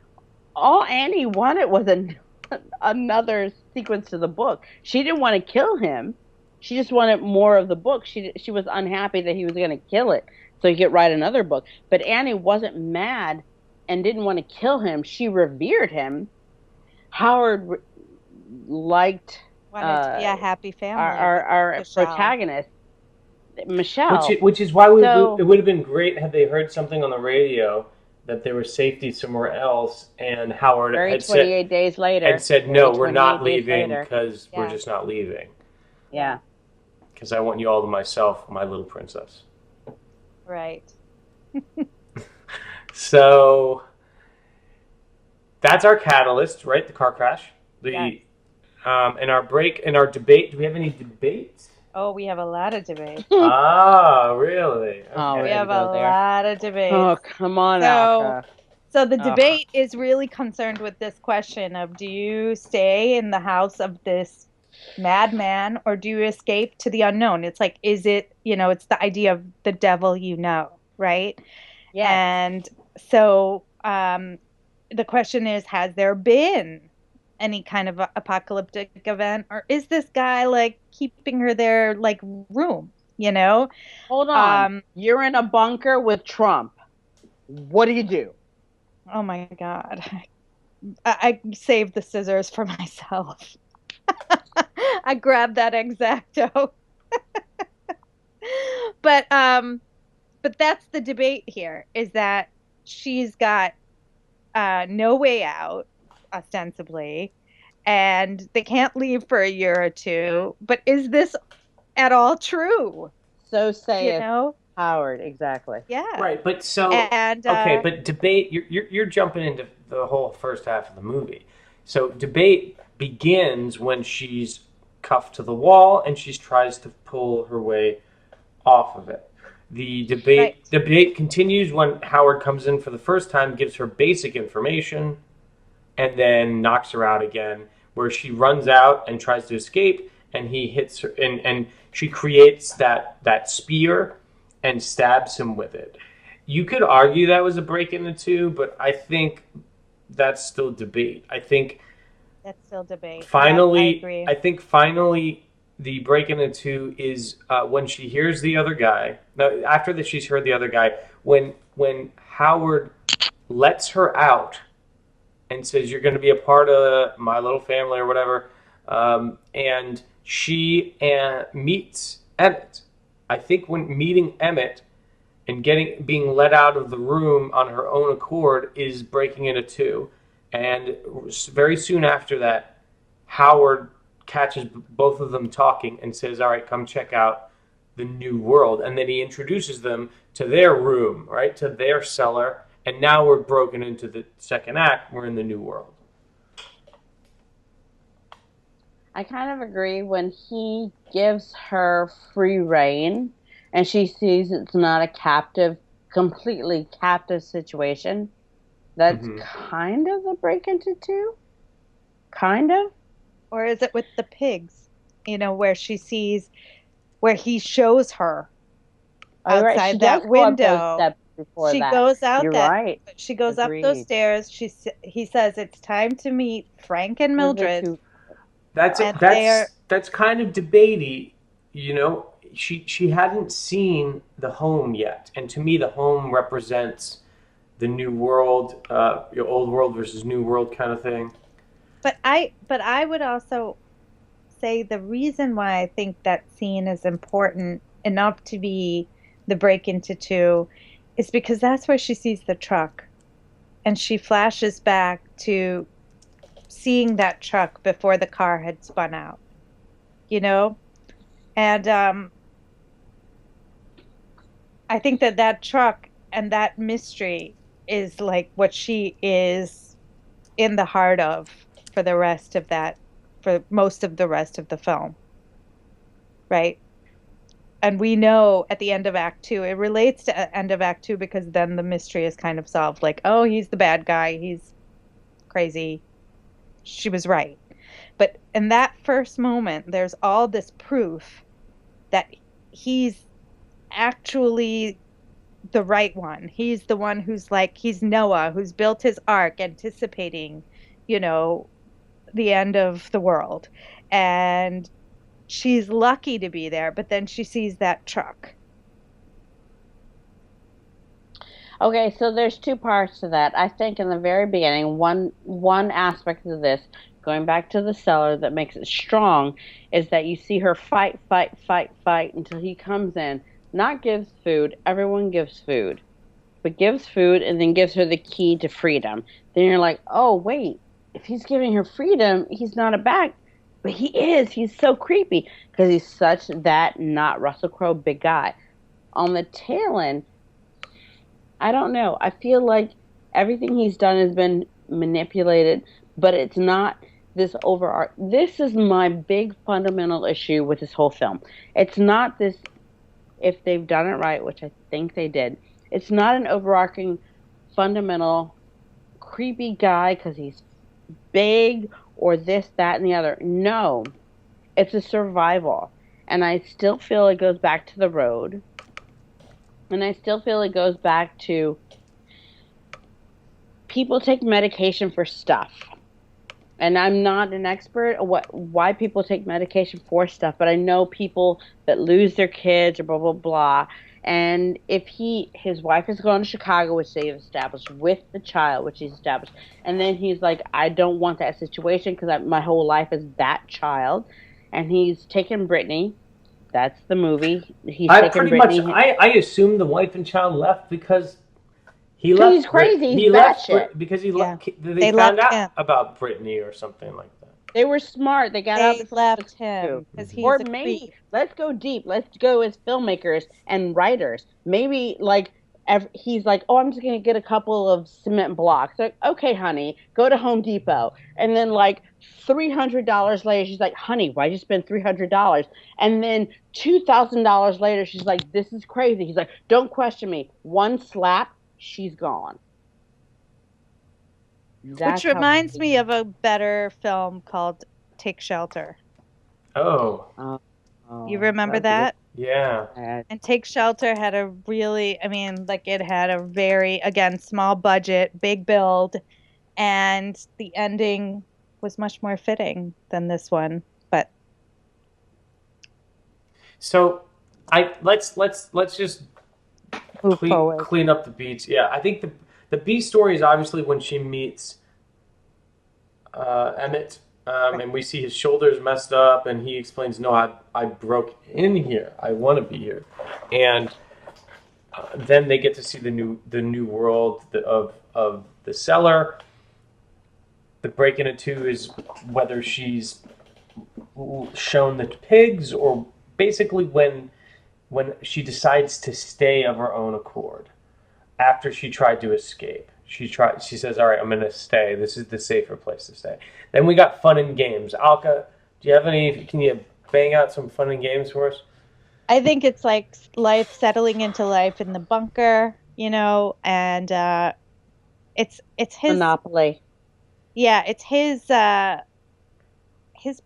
all Annie wanted was another sequence to the book. She didn't want to kill him. She just wanted more of the book. She was unhappy that he was going to kill it so he could write another book. But Annie wasn't mad and didn't want to kill him. She revered him. Howard liked wanted to be a happy family. Our Michelle. protagonist, Michelle. Which is why it would have been great had they heard something on the radio that there was safety somewhere else, and Howard had 28 days later. And said, no, we're not 28 days leaving later. because we're just not leaving. Yeah. Because I want you all to myself, my little princess. Right. So that's our catalyst, right? The car crash. Yes. In our debate, do we have any debates? Oh, we have a lot of debates. Really? Okay. Oh, We have a lot of debates. Oh, come on, Alka. So the debate is really concerned with this question of, do you stay in the house of this madman or do you escape to the unknown? It's like, is it, it's the idea of the devil, right? Yeah. And so the question is, has there been any kind of apocalyptic event, or is this guy like keeping her there like room, Hold on. You're in a bunker with Trump. What do you do? Oh my God. I saved the scissors for myself. I grabbed that X-Acto. But that's the debate here, is that she's got no way out, ostensibly, and they can't leave for a year or two. But is this at all true? So say Howard, exactly. Yeah. Right, but but debate, you're jumping into the whole first half of the movie. So debate begins when she's cuffed to the wall and she tries to pull her way off of it. The debate continues when Howard comes in for the first time, gives her basic information, and then knocks her out again, where she runs out and tries to escape, and he hits her, and she creates that spear and stabs him with it. You could argue that was a break into two, but I think that's still debate. I think that's still debate. Finally, I agree. I think finally the break into two is when she hears the other guy. Now, after that, she's heard the other guy. When Howard lets her out and says, "You're going to be a part of my little family," or whatever, and she meets Emmett. I think when meeting Emmett and being let out of the room on her own accord is breaking into two. And very soon after that, Howard catches both of them talking and says, "All right, come check out the new world." And then he introduces them to their room, right, to their cellar. And now we're broken into the second act. We're in the new world. I kind of agree when he gives her free reign and she sees it's not a completely captive situation. That's kind of a break into two? Kind of? Or is it with the pigs? Where he shows her outside that window. She goes out She goes up those stairs. He says it's time to meet Frank and Mildred. That's kind of debatey, She hadn't seen the home yet, and to me, the home represents the new world, old world versus new world kind of thing. But I would also say the reason why I think that scene is important enough to be the break into two is because that's where she sees the truck, and she flashes back to seeing that truck before the car had spun out, and I think that truck and that mystery is like what she is in the heart of for the rest of that, for most of the rest of the film, right? And we know at the end of Act Two, it relates to end of Act Two because then the mystery is kind of solved. Like, oh, he's the bad guy. He's crazy. She was right. But in that first moment, there's all this proof that he's actually the right one. He's the one who's like, he's Noah, who's built his ark anticipating, you know, the end of the world. And she's lucky to be there, but then she sees that truck. Okay, so there's two parts to that. I think in the very beginning, one aspect of this, going back to the cellar that makes it strong, is that you see her fight until he comes in, not gives food, everyone gives food, but gives food and then gives her the key to freedom. Then you're like, oh, wait, if he's giving her freedom, he's not a bad, but he is. He's so creepy because he's such that not Russell Crowe big guy. On the tail end, I don't know. I feel like everything he's done has been manipulated, but it's not this overarch. This is my big fundamental issue with this whole film. It's not this, if they've done it right, which I think they did, it's not an overarching, fundamental, creepy guy because he's big or this, that, and the other. No. It's a survival. And I still feel it goes back to the road. And I still feel it goes back to people take medication for stuff. And I'm not an expert on why people take medication for stuff, but I know people that lose their kids or blah, blah, blah. And if his wife is going to Chicago, which they've established, with the child, which he's established, and then he's like, I don't want that situation because my whole life is that child. And he's taken Brittany. That's the movie. I assume the wife and child left because he left. He's crazy. He he's left shit. because he Yeah. left. They found out about Brittany or something like that. They were smart. They got They out. left him because he's Or a maybe creep. let's go deep. Let's go as filmmakers and writers. Maybe he's like, oh, I'm just gonna get a couple of cement blocks. Like, okay, honey, go to Home Depot, and then like $300 later, she's like, honey, why'd you spend $300? And then $2,000 later, she's like, this is crazy. He's like, don't question me. One slap, she's gone. Which reminds me of a better film called Take Shelter. Oh. You remember that? Yeah. And Take Shelter had a really, it had a very, again, small budget, big build, and the ending was much more fitting than this one. But so let's just move forward. Clean up the beats. Yeah, I think the B story is obviously when she meets Emmett, and we see his shoulders messed up, and he explains, "No, I broke in here. I want to be here," and then they get to see the new world of the cellar. The break into two is whether she's shown the pigs or basically when she decides to stay of her own accord after she tried to escape. She says, all right, I'm going to stay. This is the safer place to stay. Then we got fun and games. Alka, can you bang out some fun and games for us? I think it's like life, settling into life in the bunker, and it's his Monopoly. Yeah, it's his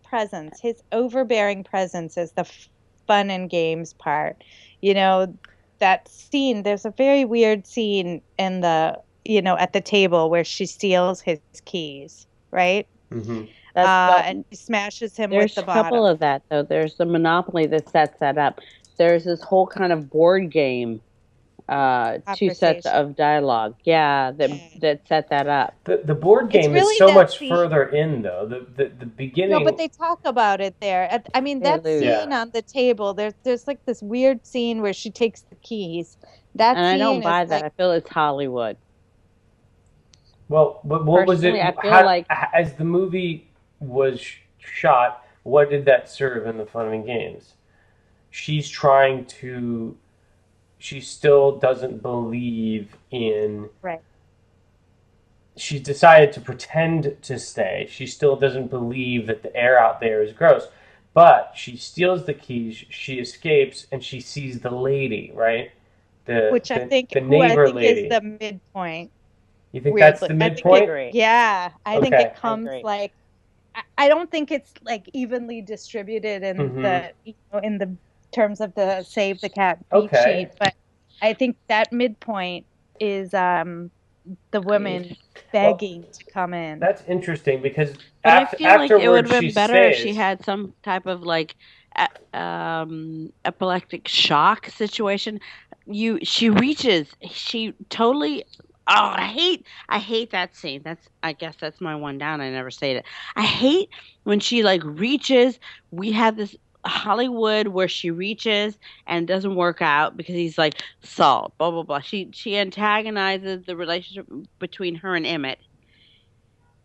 presence, his overbearing presence is the fun and games part. That scene, there's a very weird scene in the, at the table where she steals his keys, right? Mm-hmm. And she smashes him with the bottom. There's a couple of that, though. There's the Monopoly that sets that up. There's this whole kind of board game, two sets of dialogue. Yeah, that set that up. The board game really is so much scene. Further in, though. The beginning... No, but they talk about it there. That scene on the table, there's like this weird scene where she takes the keys. That and scene I don't buy is that. I feel it's Hollywood. Well, but what was it? I feel like as the movie was shot, what did that serve in the fun and games? She's trying to she still doesn't believe in. Right. She decided to pretend to stay. She still doesn't believe that the air out there is gross. But she steals the keys, she escapes, and she sees the lady, right? Which I think, The who I neighbor think is lady. the midpoint. You think that's Weirdly, the I think midpoint? yeah, I think Okay. it comes like I don't think it's like evenly distributed in Mm-hmm. the in the terms of the save the cat beat Okay. sheet, but I think that midpoint is the woman Well, begging to come in. that's interesting because But I feel like it would afterwards have she been better if she stays. had some type of like epileptic shock situation. She reaches, she totally. Oh, I hate that scene. I guess that's my one down. I never say it. I hate when she like reaches. We have this Hollywood where she reaches and it doesn't work out because he's like salt, blah blah blah. She antagonizes the relationship between her and Emmett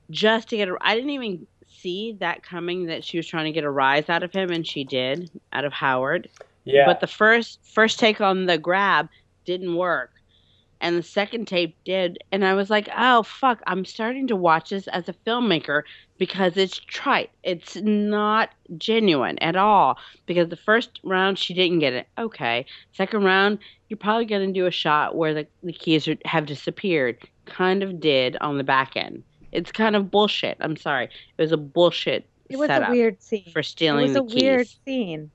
just to get a. I didn't even see that coming that she was trying to get a rise out of him, and she did out of Howard. Yeah. But the first take on the grab didn't work, and the second tape did, and I was like, oh fuck, I'm starting to watch this as a filmmaker because it's trite. It's not genuine at all. Because the first round she didn't get it. Okay, second round you're probably going to do a shot where the keys have disappeared. Kind of did on the back end. It's kind of bullshit. I'm sorry. It was a bullshit It was a setup weird scene. for It stealing was the a weird keys. scene.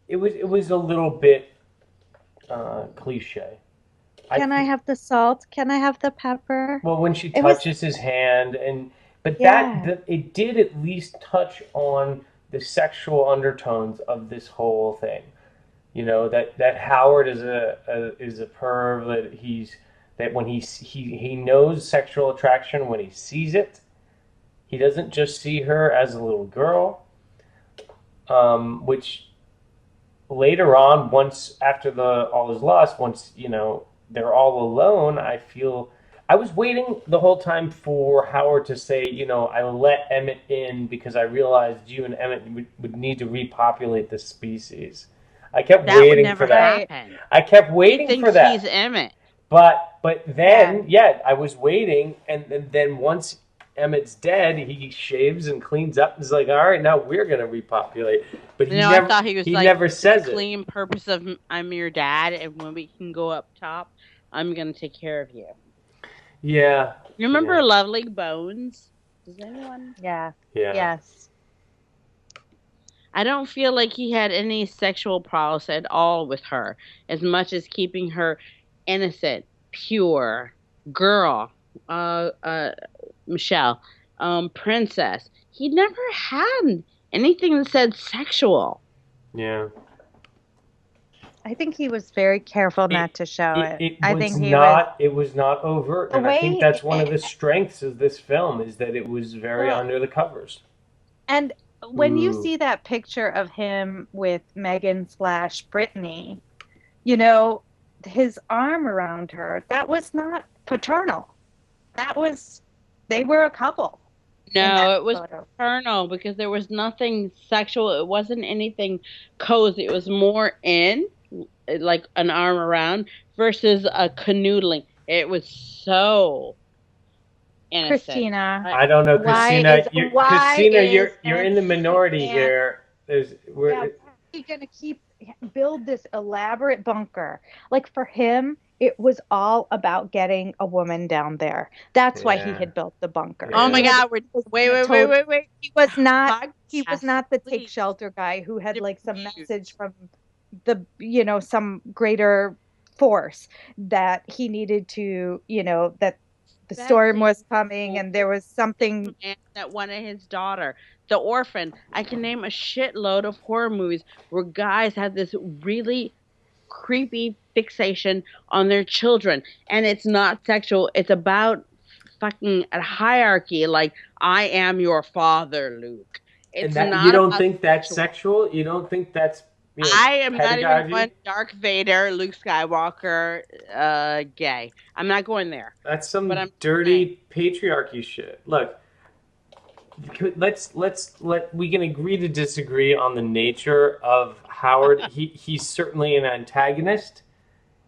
It was a little bit cliche. Can I have the salt? Can I have the pepper? Well, when she It was touches his hand, but yeah. it did at least touch on the sexual undertones of this whole thing. You know that Howard is a perv, that when he knows sexual attraction when he sees it. He doesn't just see her as a little girl, which later on, once after the all is lost, once they're all alone, I was waiting the whole time for Howard to say, I let Emmett in because I realized you and Emmett would need to repopulate the species. I kept That would waiting never for that. happen. I kept He waiting for thinks he's that. Emmett. But then, yeah, I was waiting, and then once Emmett's dead, he shaves and cleans up and is like, all right, now we're going to repopulate. But I thought he was like, never says the clean purpose of I'm your dad, and when we can go up top, I'm going to take care of you. Yeah. You remember Lovely Bones? Does anyone? Yeah. Yeah. Yes. I don't feel like he had any sexual prowess at all with her, as much as keeping her innocent, pure, girl, Michelle, princess. He never had anything that said sexual. Yeah. I think he was very careful not to show it. I think it was not overt, and I think that's one of the strengths of this film is that it was very under the covers. And when you see that picture of him with Megan/Brittany, his arm around her, that was not paternal. They were a couple. No, it was paternal because there was nothing sexual. It wasn't anything cozy. It was more like an arm around versus a canoodling. It was so innocent. Christina, I don't know, Christina. You're in the minority here. Why are you gonna build this elaborate bunker? Like for him, it was all about getting a woman down there. That's why he had built the bunker. Oh my God! Wait! He was not the take shelter guy who had like some message from the some greater force that he needed to that the storm was coming and there was something that wanted his daughter. The Orphan. I can name a shitload of horror movies where guys have this really creepy fixation on their children, and it's not sexual. It's about fucking a hierarchy. Like, I am your father, Luke. It's not. You don't think that's sexual? You don't think that's? I am not even one Dark Vader, Luke Skywalker, gay. I'm not going there. That's some dirty patriarchy shit. Look, we can agree to disagree on the nature of Howard. He's certainly an antagonist.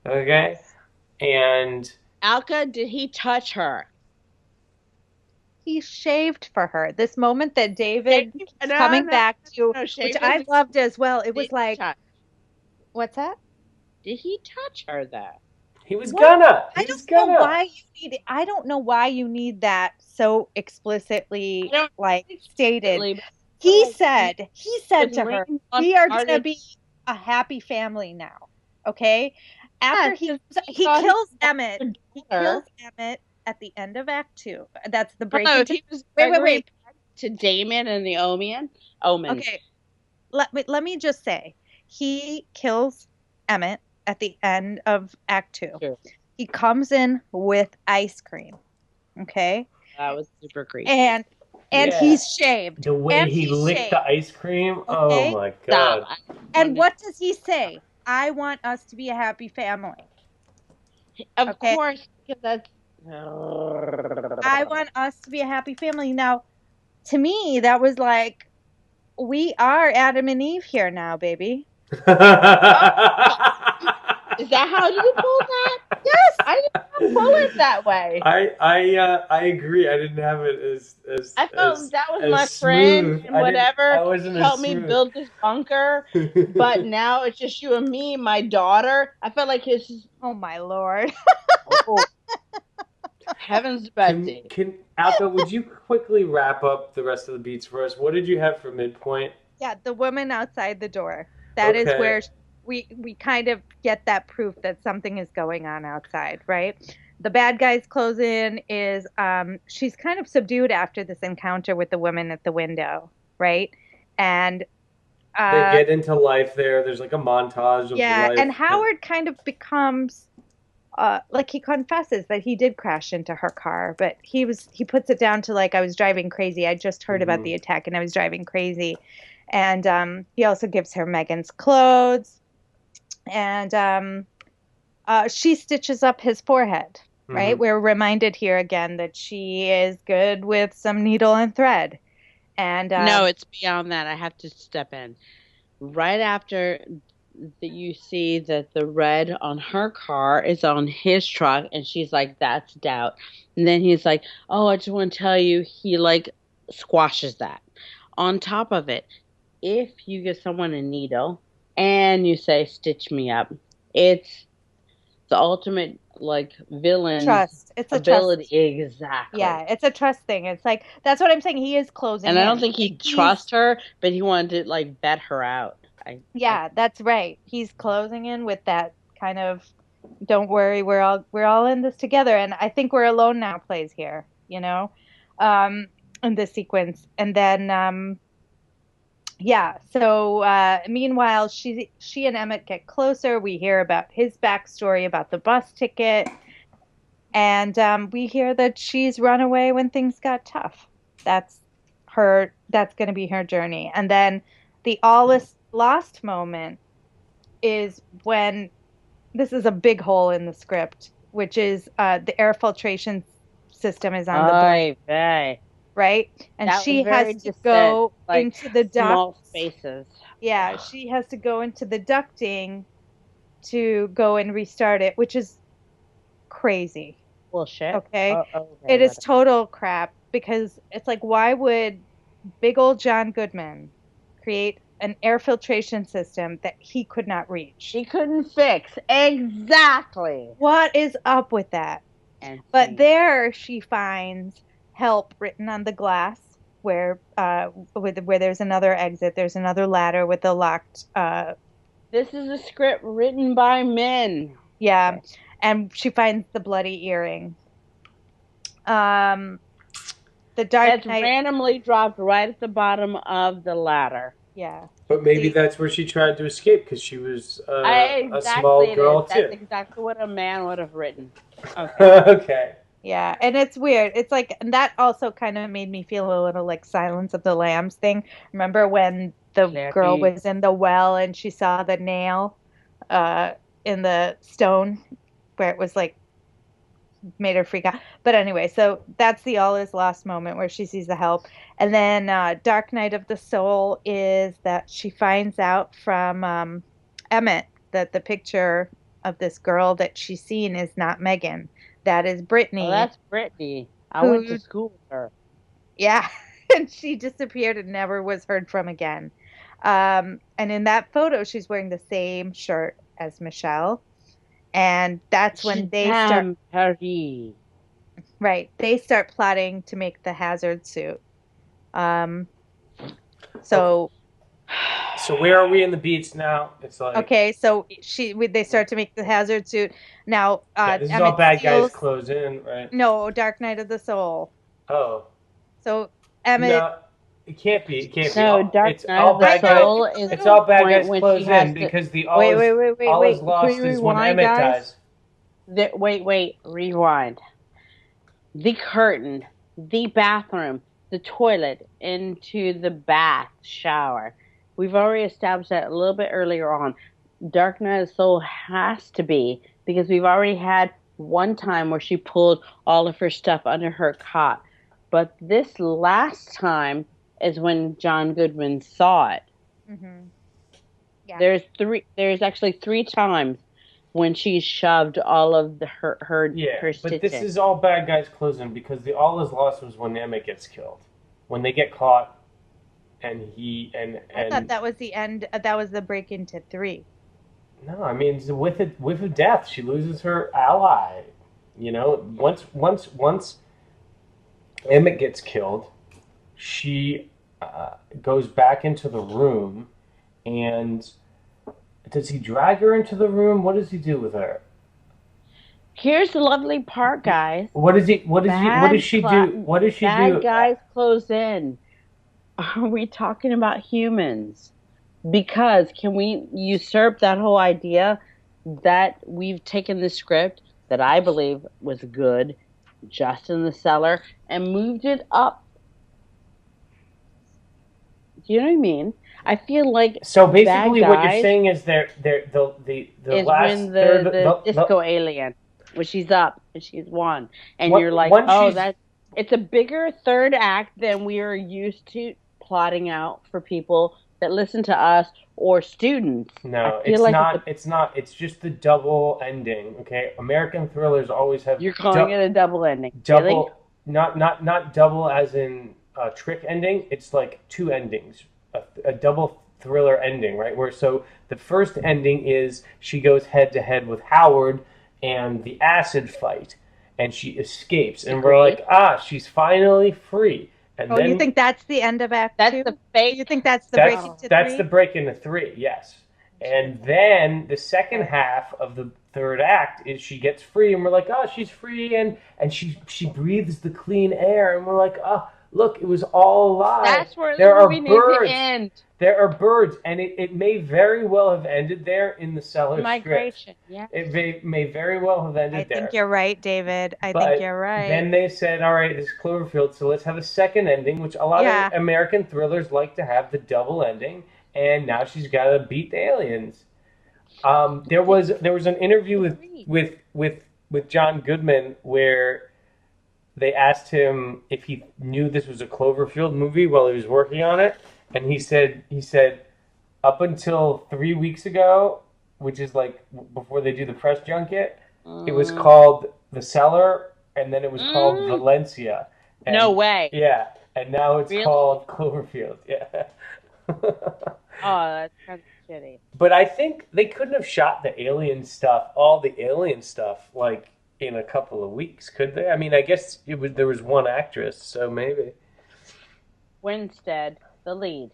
Okay, and Alka, did he touch her? He shaved for her. This moment that David keeps coming back to, which I loved as well. It was like, what's that? Did he touch her though? He was gonna. I don't know why you need. I don't know why you need that so explicitly stated. He said to her, "We are gonna be a happy family now." Okay. After he kills Emmett, at the end of Act 2. That's the break. He was wait. To Damon and the Omens. Okay. Let me just say, he kills Emmett at the end of Act 2. Sure. He comes in with ice cream. Okay. That was super creepy. And he's shaved. The way he licked the ice cream. Okay? Oh my God. And what does he say? I want us to be a happy family. Of course, because that's. I want us to be a happy family. Now, to me, that was like, we are Adam and Eve here now, baby. Is that how you pull that? Yes, I didn't pull it that way. I agree. I didn't have it as I felt that was my friend and whatever helped me build this bunker. But now it's just you and me, my daughter. I felt like it's just, oh my Lord. Heavens, Betsy. Alka, would you quickly wrap up the rest of the beats for us? What did you have for Midpoint? Yeah, the woman outside the door. That is where we kind of get that proof that something is going on outside, right? The bad guys close in is she's kind of subdued after this encounter with the woman at the window, right? And they get into life there. There's like a montage of life. Yeah, and Howard kind of becomes like he confesses that he did crash into her car, but he puts it down to like, I was driving crazy. I just heard about the attack and I was driving crazy. And he also gives her Megan's clothes, and she stitches up his forehead, right? We're reminded here again that she is good with some needle and thread. And no, it's beyond that. I have to step in. Right after that, you see that the red on her car is on his truck, and she's like, that's doubt. And then he's like, oh, I just want to tell you, he like squashes that. On top of it, if you give someone a needle and you say, stitch me up, it's the ultimate like villain trust. It's ability. A trust. Exactly. Yeah, it's a trust thing. It's like, that's what I'm saying. He is closing and in. I don't think he'd trust her, but he wanted to like bet her out. That's right. He's closing in with that kind of, don't worry, we're all in this together. And I think we're alone now plays here, you know, in this sequence. And then, so meanwhile, she and Emmett get closer. We hear about his backstory, about the bus ticket. And we hear that she's run away when things got tough. That's going to be her journey. And then the lost moment is when, this is a big hole in the script, which is the air filtration system is on the board, right? And she has to go into the small ducts. spaces. Yeah, she has to go into the ducting to go and restart it, which is crazy. Bullshit. Okay, it is total crap, because it's like, why would big old John Goodman create an air filtration system that he could not reach? He couldn't fix. Exactly. What is up with that? But there she finds help written on the glass where there's another exit. There's another ladder with a locked... This is a script written by men. Yeah. And she finds the bloody earring. The Dark Knight... randomly dropped right at the bottom of the ladder. Yeah. But maybe that's where she tried to escape, because she was a small girl, too. That's exactly what a man would have written. Okay. Okay. Yeah, and it's weird. It's like, and that also kind of made me feel a little like Silence of the Lambs thing. Remember when the girl was in the well and she saw the nail in the stone, where it was like made her freak out. But anyway, so that's the all is lost moment where she sees the help. And then Dark Night of the Soul is that she finds out from Emmett that the picture of this girl that she's seen is not Megan. That is Brittany. Oh, that's Brittany. I went to school with her. Yeah. And she disappeared and never was heard from again. And in that photo, she's wearing the same shirt as Michelle. And that's when they start. Paris. Right. They start plotting to make the hazard suit. So where are we in the beats now? It's like okay, so they start to make the hazard suit. Now this is Emmett all bad steals, guys close in, right? No, Dark Night of the Soul. Oh. So Emmett. No, it can't be. It can't be. No, Dark it's Night all of the bad Soul guys. is It's all bad point guys when close she has in to- because the Wait, all is lost Can we is when rewind, Emmett guys? dies. Wait, rewind. The curtain, the bathroom, the toilet, into the bath shower. We've already established that a little bit earlier on. Dark Night of the Soul has to be, because we've already had one time where she pulled all of her stuff under her cot. But this last time is when John Goodman saw it. Mm-hmm. Yeah. There's actually 3 times when she shoved all of her But stitching. this is all bad guys close in because the all is lost was when Emmett gets killed, when they get caught, and I thought that was the end. That was the break into 3. No, I mean it's with a death, she loses her ally. You know, once Emmett gets killed, she goes back into the room, and does he drag her into the room? What does he do with her? Here's the lovely part, guys. What does she do? What does she do? Bad guys close in. Are we talking about humans? Because can we usurp that whole idea that we've taken the script that I believe was good, just in the cellar, and moved it up? Do you know what I mean? I feel like so basically what you're saying is the is last when third the disco alien, when she's up and she's won, and you're like, it's a bigger third act than we are used to plotting out for people that listen to us or students. No, it's not. It's just the double ending. Okay, American thrillers always have. You're calling it a double ending. Double, really? not double as in a trick ending. It's like 2 endings, a double thriller ending, right? Where so the first ending is she goes head to head with Howard and the acid fight, and she escapes, and we're like, she's finally free. And then, you think that's the end of Act 2? That's the fake. You think that's the break into 3? That's the break into 3, yes. And then the second half of the third act is she gets free, and we're like, she's free, and she breathes the clean air, and we're like, look, it was all a lie. That's where the movie needs to end. There are birds, and it may very well have ended there in the cellar migration. Script. Yeah, it may very well have ended there. I think you're right, David. I think you're right. Then they said, all right, this is Cloverfield, so let's have a second ending, which a lot of American thrillers like to have the double ending, and now she's got to beat the aliens. There was an interview with John Goodman where they asked him if he knew this was a Cloverfield movie while he was working on it. And he said, up until 3 weeks ago, which is like before they do the press junket, it was called The Cellar, and then it was called Valencia. And, no way. Yeah, and now it's called Cloverfield. Yeah. That's kind of shitty. But I think they couldn't have shot all the alien stuff, like in a couple of weeks, could they? I mean, I guess there was one actress, so maybe. Winstead. The lead.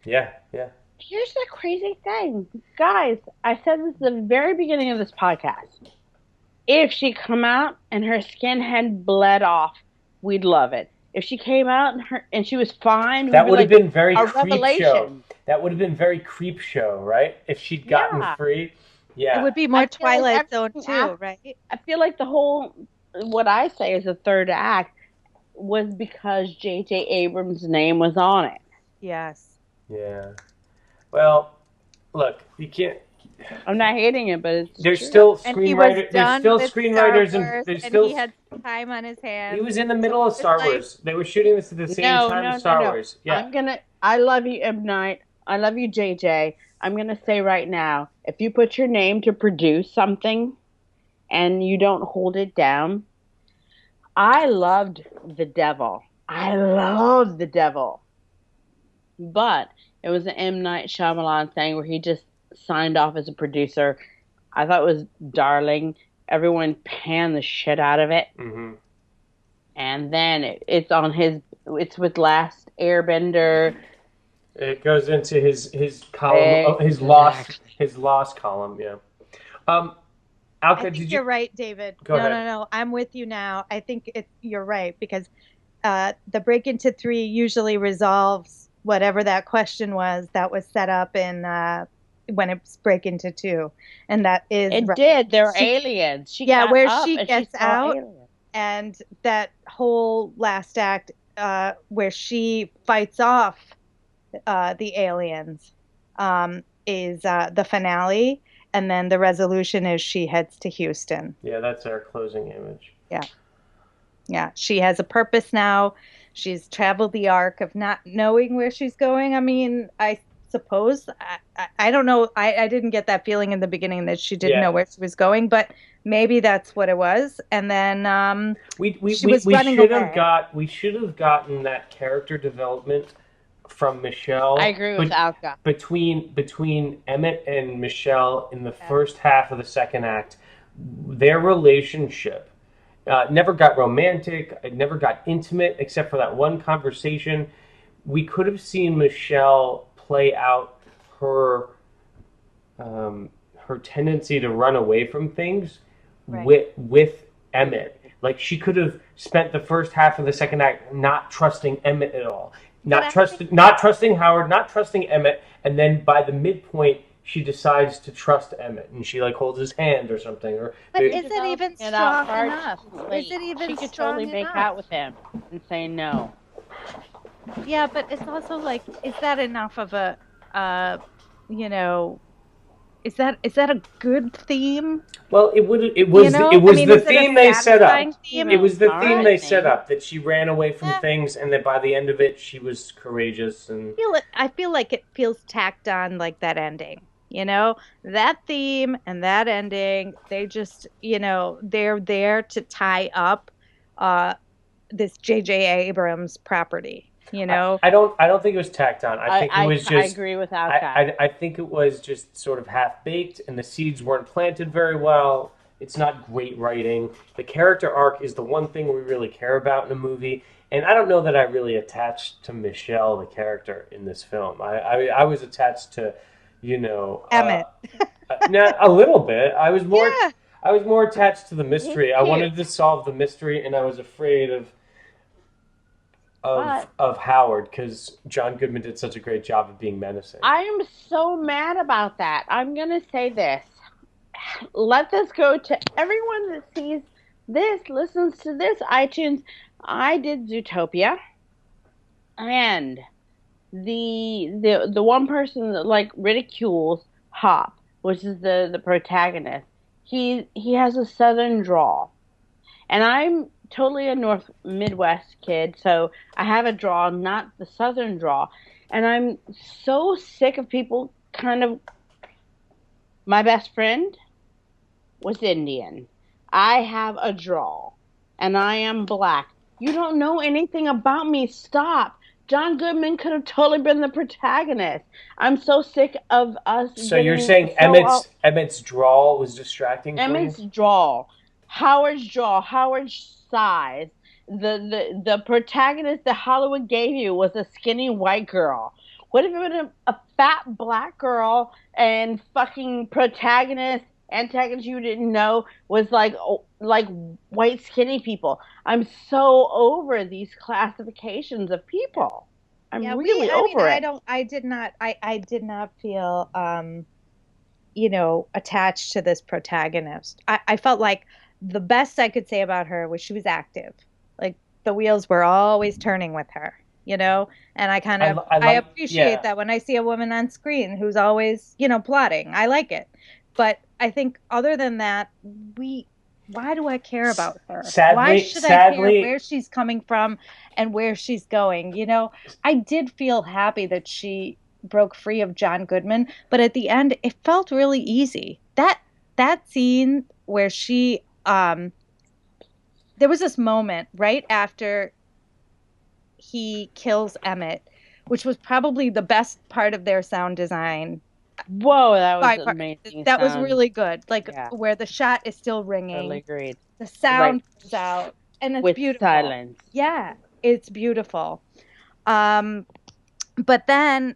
Yeah. Here's the crazy thing. Guys, I said this at the very beginning of this podcast. If she come out and her skin had bled off, we'd love it. If she came out and she was fine, that would have been very creep show. Revelation. That would have been very creep show, right? If she'd gotten free. Yeah. It would be more Twilight Zone too, right? I feel like the whole, what I say is the third act, was because J.J. Abrams' name was on it. Yes. Yeah. Well, look, you can't. I'm not hating it, but it's There's true. still And he was screenwriter. There's done still with screenwriters, Star and Wars, there's and still. he had time on his hands. He was in the So middle of it was Star like, Wars. They were shooting this at the same time as Star Wars. Yeah. I love you, M. Night. I love you, JJ. I'm gonna say right now, if you put your name to produce something and you don't hold it down, I loved The Devil. I loved The Devil. But it was an M. Night Shyamalan thing where he just signed off as a producer. I thought it was darling. Everyone panned the shit out of it. Mm-hmm. And then it's with Last Airbender. It goes into his column, his lost column. Yeah. Alka, I think you're right, David. Go ahead. No. I'm with you now. I think you're right because the break into 3 usually resolves whatever that question was that was set up in when it's break into 2, and that is it did. They're aliens. She where up she and gets she saw out, aliens. And that whole last act where she fights off the aliens is the finale. And then the resolution is she heads to Houston. Yeah, that's our closing image. Yeah. She has a purpose now. She's traveled the arc of not knowing where she's going. I mean, I suppose, I don't know. I didn't get that feeling in the beginning that she didn't know where she was going, but maybe that's what it was. And then we was running away. We should have gotten that character development from Michelle. I agree with Alka. Between Emmett and Michelle in the first half of the second act, their relationship never got romantic. It never got intimate, except for that one conversation. We could have seen Michelle play out her tendency to run away from things with Emmett. Like, she could have spent the first half of the second act not trusting Emmett at all. Not trusting Howard, not trusting Emmett, and then by the midpoint, she decides to trust Emmett, and she holds his hand or something. But is it even strong enough? Is it even she could strong totally make enough? out with him and say no. Yeah, but it's also is that enough of a, is that a good theme? Well, it was the theme they set up. It was the theme they set up, that she ran away from things, and that by the end of it, she was courageous. And I feel like it feels tacked on, like that ending. That theme and that ending, they just, they're there to tie up this J.J. Abrams property. I don't think it was tacked on. I think it was just. I agree with Alka. I think it was just sort of half baked, and the seeds weren't planted very well. It's not great writing. The character arc is the one thing we really care about in a movie, and I don't know that I really attached to Michelle, the character in this film. I was attached to, Emmett. A little bit. I was more attached to the mystery. I wanted to solve the mystery, and I was afraid of Howard, because John Goodman did such a great job of being menacing. I am so mad about that. I'm going to say this. Let this go to everyone that sees this, listens to this, iTunes. I did Zootopia, and the one person that ridicules Hop, which is the protagonist, he has a southern drawl, and I'm totally a North Midwest kid, so I have a drawl, not the southern drawl. And I'm so sick of people my best friend was Indian. I have a drawl, and I am black. You don't know anything about me. Stop. John Goodman could have totally been the protagonist. I'm so sick of us. So you're saying Emmett's drawl was distracting? Emmett's drawl. Howard's drawl. Howard's size. The protagonist that Hollywood gave you was a skinny white girl. What if it was a fat black girl and fucking antagonist you didn't know was like white skinny people? I'm so over these classifications of people. I'm really over it. I did not feel attached to this protagonist. I felt like the best I could say about her was she was active. Like, the wheels were always turning with her. you know, and I kind of I I like, appreciate yeah. that when I see a woman on screen who's always, you know, plotting. I like it. But I think other than that, we why do I care about her? Why Sadly, should I care sadly, where she's coming from and where she's going? You know, I did feel happy that she broke free of John Goodman, but at the end it felt really easy. That scene where she there was this moment right after he kills Emmett, which was probably the best part of their sound design Whoa, that was by far. amazing That was sound. really good. Like Yeah, where the shot is still totally ringing, agreed. the Like sound comes out, and it's with beautiful. silence. Yeah, it's beautiful. Um, but then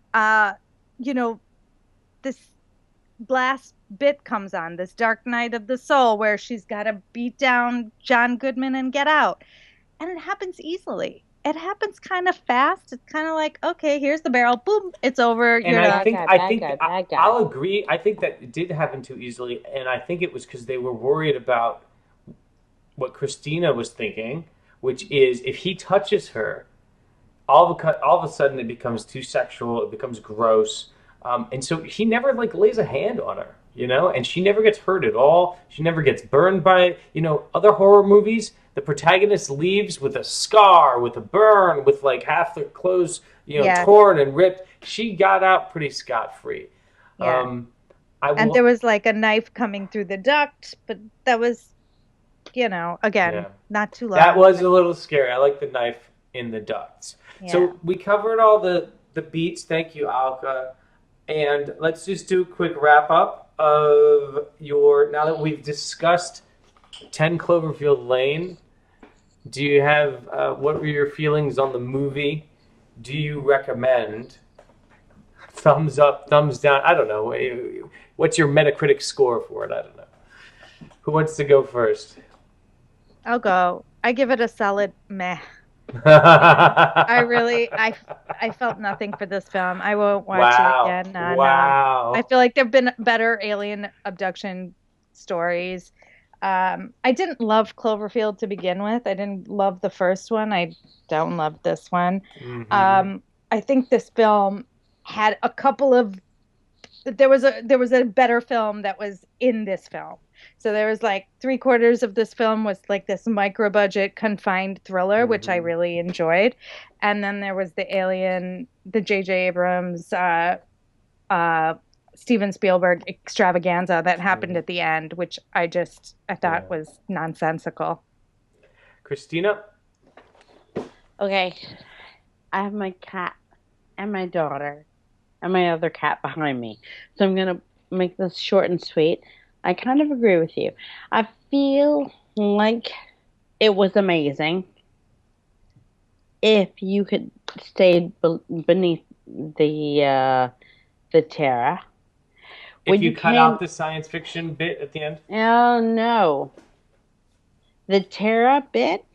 you know, this last bit comes on, this Dark Night of the Soul, where she's got to beat down John Goodman and get out. And it happens easily. It happens kind of fast. It's kind of like, okay, here's the barrel, boom, it's over, and you're I done. Bad think guy, I bad think guy, I, bad guy. I'll agree. I think that it did happen too easily, and I think it was because they were worried about what Christina was thinking, which is if he touches her, all of a sudden it becomes too sexual. It becomes gross, and so he never like lays a hand on her, you know, and she never gets hurt at all. She never gets burned by, you know, other horror movies. The protagonist leaves with a scar, with a burn, with like half their clothes, you know, Yeah, torn and ripped. She got out pretty scot free. yeah. Um, I And there will, was like a knife coming through the duct, but that was, you know, again, yeah. not too That long. was a little scary. I like the knife in the ducts. Yeah. So we covered all the beats. Thank you, Alka. And let's just do a quick wrap up of your. Now that we've discussed 10 Cloverfield Lane, do you have what were your feelings on the movie? Do you recommend? Thumbs up, thumbs down. I don't know. What's your Metacritic score for it? I don't know. Who wants to go first? I'll go. I give it a solid meh. I really, I felt nothing for this film. I won't watch it Wow. again. No. I Wow. feel like there've been better alien abduction stories. I didn't love Cloverfield to begin with. I didn't love the first one. I don't love this one. Mm-hmm. I think this film had a couple of there was a better film that was in this film. So there was like three-quarters of this film was like this micro budget confined thriller, which I Mm-hmm. really enjoyed. And then there was the Alien, the J.J. Abrams, uh, Steven Spielberg extravaganza that happened Mm-hmm. at the end, which I Yeah. thought was nonsensical. Christina? Okay, I have my cat and my daughter and my other cat behind me. So I'm going to make this short and sweet. I kind of agree with you. I feel like it was amazing if you could stay beneath the Terra. If When you you cut came, out the science fiction bit at the end? oh no, the Terra bit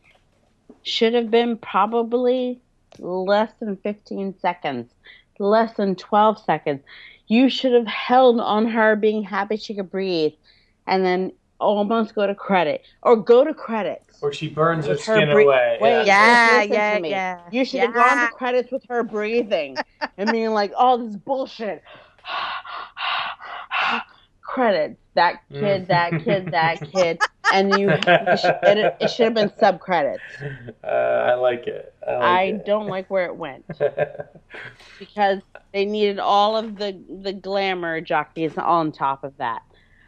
should have been probably less than 15 seconds, less than 12 seconds. You should have held on her being happy she could breathe and then almost go to credit or go to credits Or she burns her with her skin away. Wait, Yeah. just Yeah, listen yeah, to me. yeah, You should have gone to yeah. credits with her breathing and being like, oh, this is bullshit. Credits. That kid, that kid, that kid. And it should have been subcredits. I like it. I like I it. don't like where it went because they needed all of the glamour jockeys on top of that.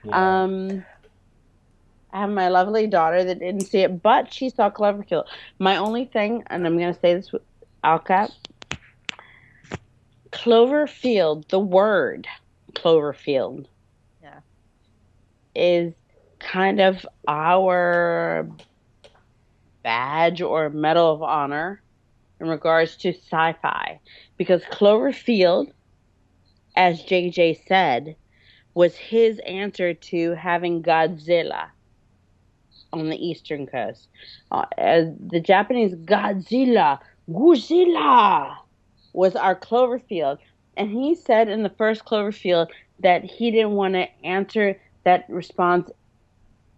Yeah. I have my lovely daughter that didn't see it, but she saw Cloverfield. My only thing, and I'm going to say this with Alka, Cloverfield, the word Cloverfield, Yeah. is kind of our badge or medal of honor in regards to sci-fi, because Cloverfield, as JJ said, was his answer to having Godzilla on the eastern coast. The Japanese Godzilla was our Cloverfield, and he said in the first Cloverfield that he didn't want to answer that response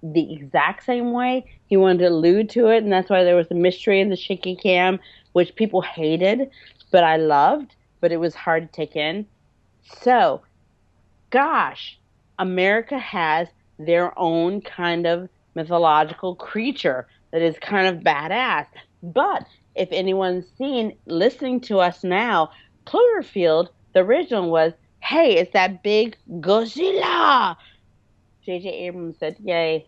the exact same way. He wanted to allude to it, and that's why there was the mystery and the shaky cam, which people hated, but I loved, but it was hard to take in. So, gosh, America has their own kind of mythological creature that is kind of badass. But if anyone's listening to us now, Cloverfield, the original was, hey, it's that big Godzilla. J.J. Abrams said, yay.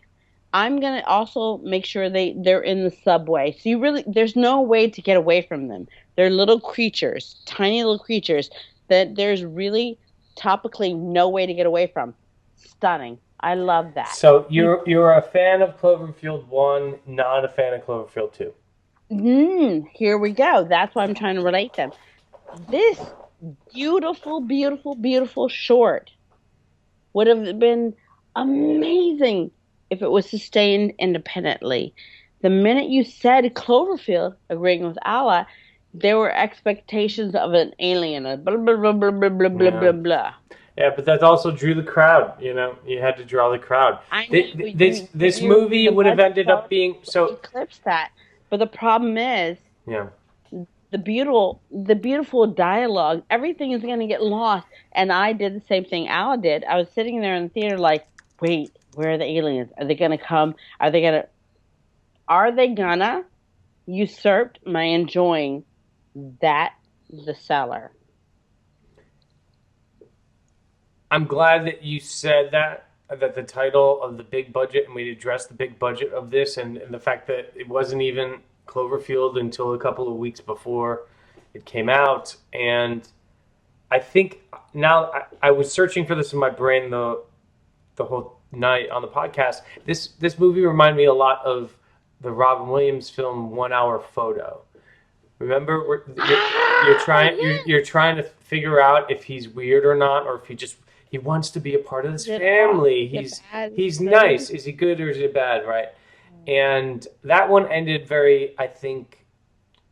I'm going to also make sure they're in the subway. So there's no way to get away from them. They're little creatures, tiny little creatures that there's really topically no way to get away from. Stunning. I love that. So you're a fan of Cloverfield 1, not a fan of Cloverfield 2. Here we go. That's why I'm trying to relate them. This beautiful, beautiful, beautiful short would have been amazing if it was sustained independently. The minute you said Cloverfield, agreeing with Allah, there were expectations of an alien, blah, blah, blah, blah, blah, blah, blah, blah, blah. Yeah, but that also drew the crowd, you know? You had to draw the crowd. This movie would have ended up being... so eclipse that. But the problem is... Yeah. The beautiful dialogue, everything is going to get lost. And I did the same thing Al did. I was sitting there in the theater like, wait, where are the aliens? Are they going to come? Are they gonna usurp my enjoying that the seller? I'm glad that you said that the title of the big budget, and we addressed the big budget of this, and the fact that it wasn't even Cloverfield until a couple of weeks before it came out. And I think now I was searching for this in my brain the whole night on the podcast. This movie reminded me a lot of the Robin Williams film 1 Hour Photo. Remember, you're trying to figure out if he's weird or not, or if he wants to be a part of this family. He's nice. Is he good or is he bad? Right. And that one ended very, I think,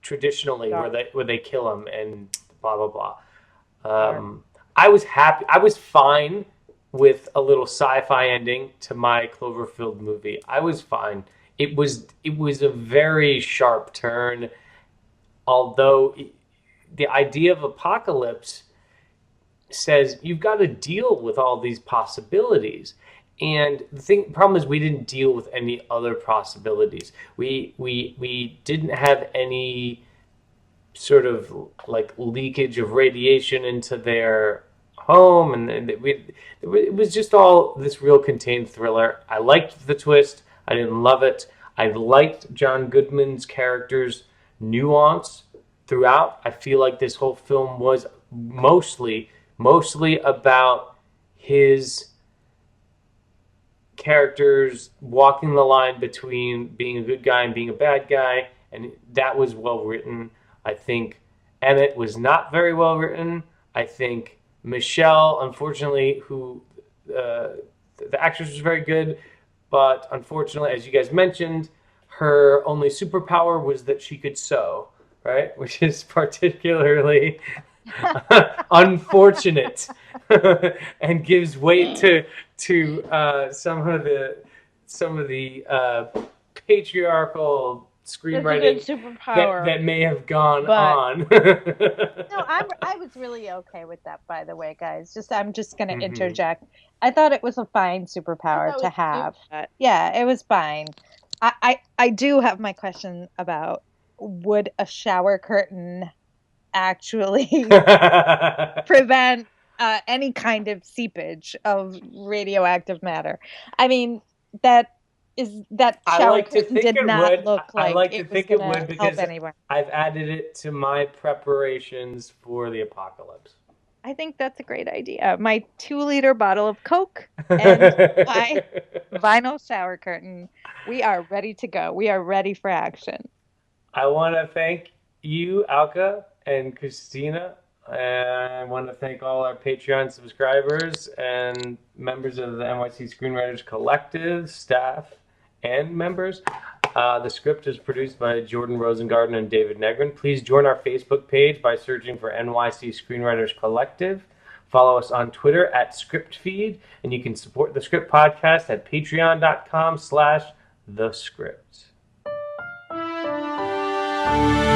traditionally, where they kill him and blah blah blah. I was happy. I was fine with a little sci-fi ending to my Cloverfield movie. I was fine. It was a very sharp turn. Although the idea of apocalypse says you've got to deal with all these possibilities. And the problem is we didn't deal with any other possibilities. We didn't have any sort of like leakage of radiation into their home, and it was just all this real contained thriller. I liked the twist. I didn't love it. I liked John Goodman's character's nuance throughout. I feel like this whole film was mostly about his characters walking the line between being a good guy and being a bad guy, and that was well written. I think Emmett was not very well written. I think Michelle, unfortunately, the actress was very good, but unfortunately, as you guys mentioned, her only superpower was that she could sew, right? Which is particularly unfortunate and gives weight to some of the patriarchal screenwriting that may have gone on. No, I was really okay with that, by the way, guys. I'm just going to interject. I thought it was a fine superpower to have. Yeah, it was fine. I do have my question about, would a shower curtain actually prevent any kind of seepage of radioactive matter? I mean, that shower curtain did not look like I like to think it would because anyone. I've added it to my preparations for the apocalypse. I think that's a great idea. My 2-liter bottle of Coke and my vinyl shower curtain. We are ready to go. We are ready for action. I want to thank you, Alka and Christina. And I want to thank all our Patreon subscribers and members of the NYC Screenwriters Collective, staff, and members. The script is produced by Jordan Rosengarten and David Negrin. Please join our Facebook page by searching for NYC Screenwriters Collective. Follow us on Twitter at ScriptFeed, and you can support the Script Podcast at patreon.com/thescript.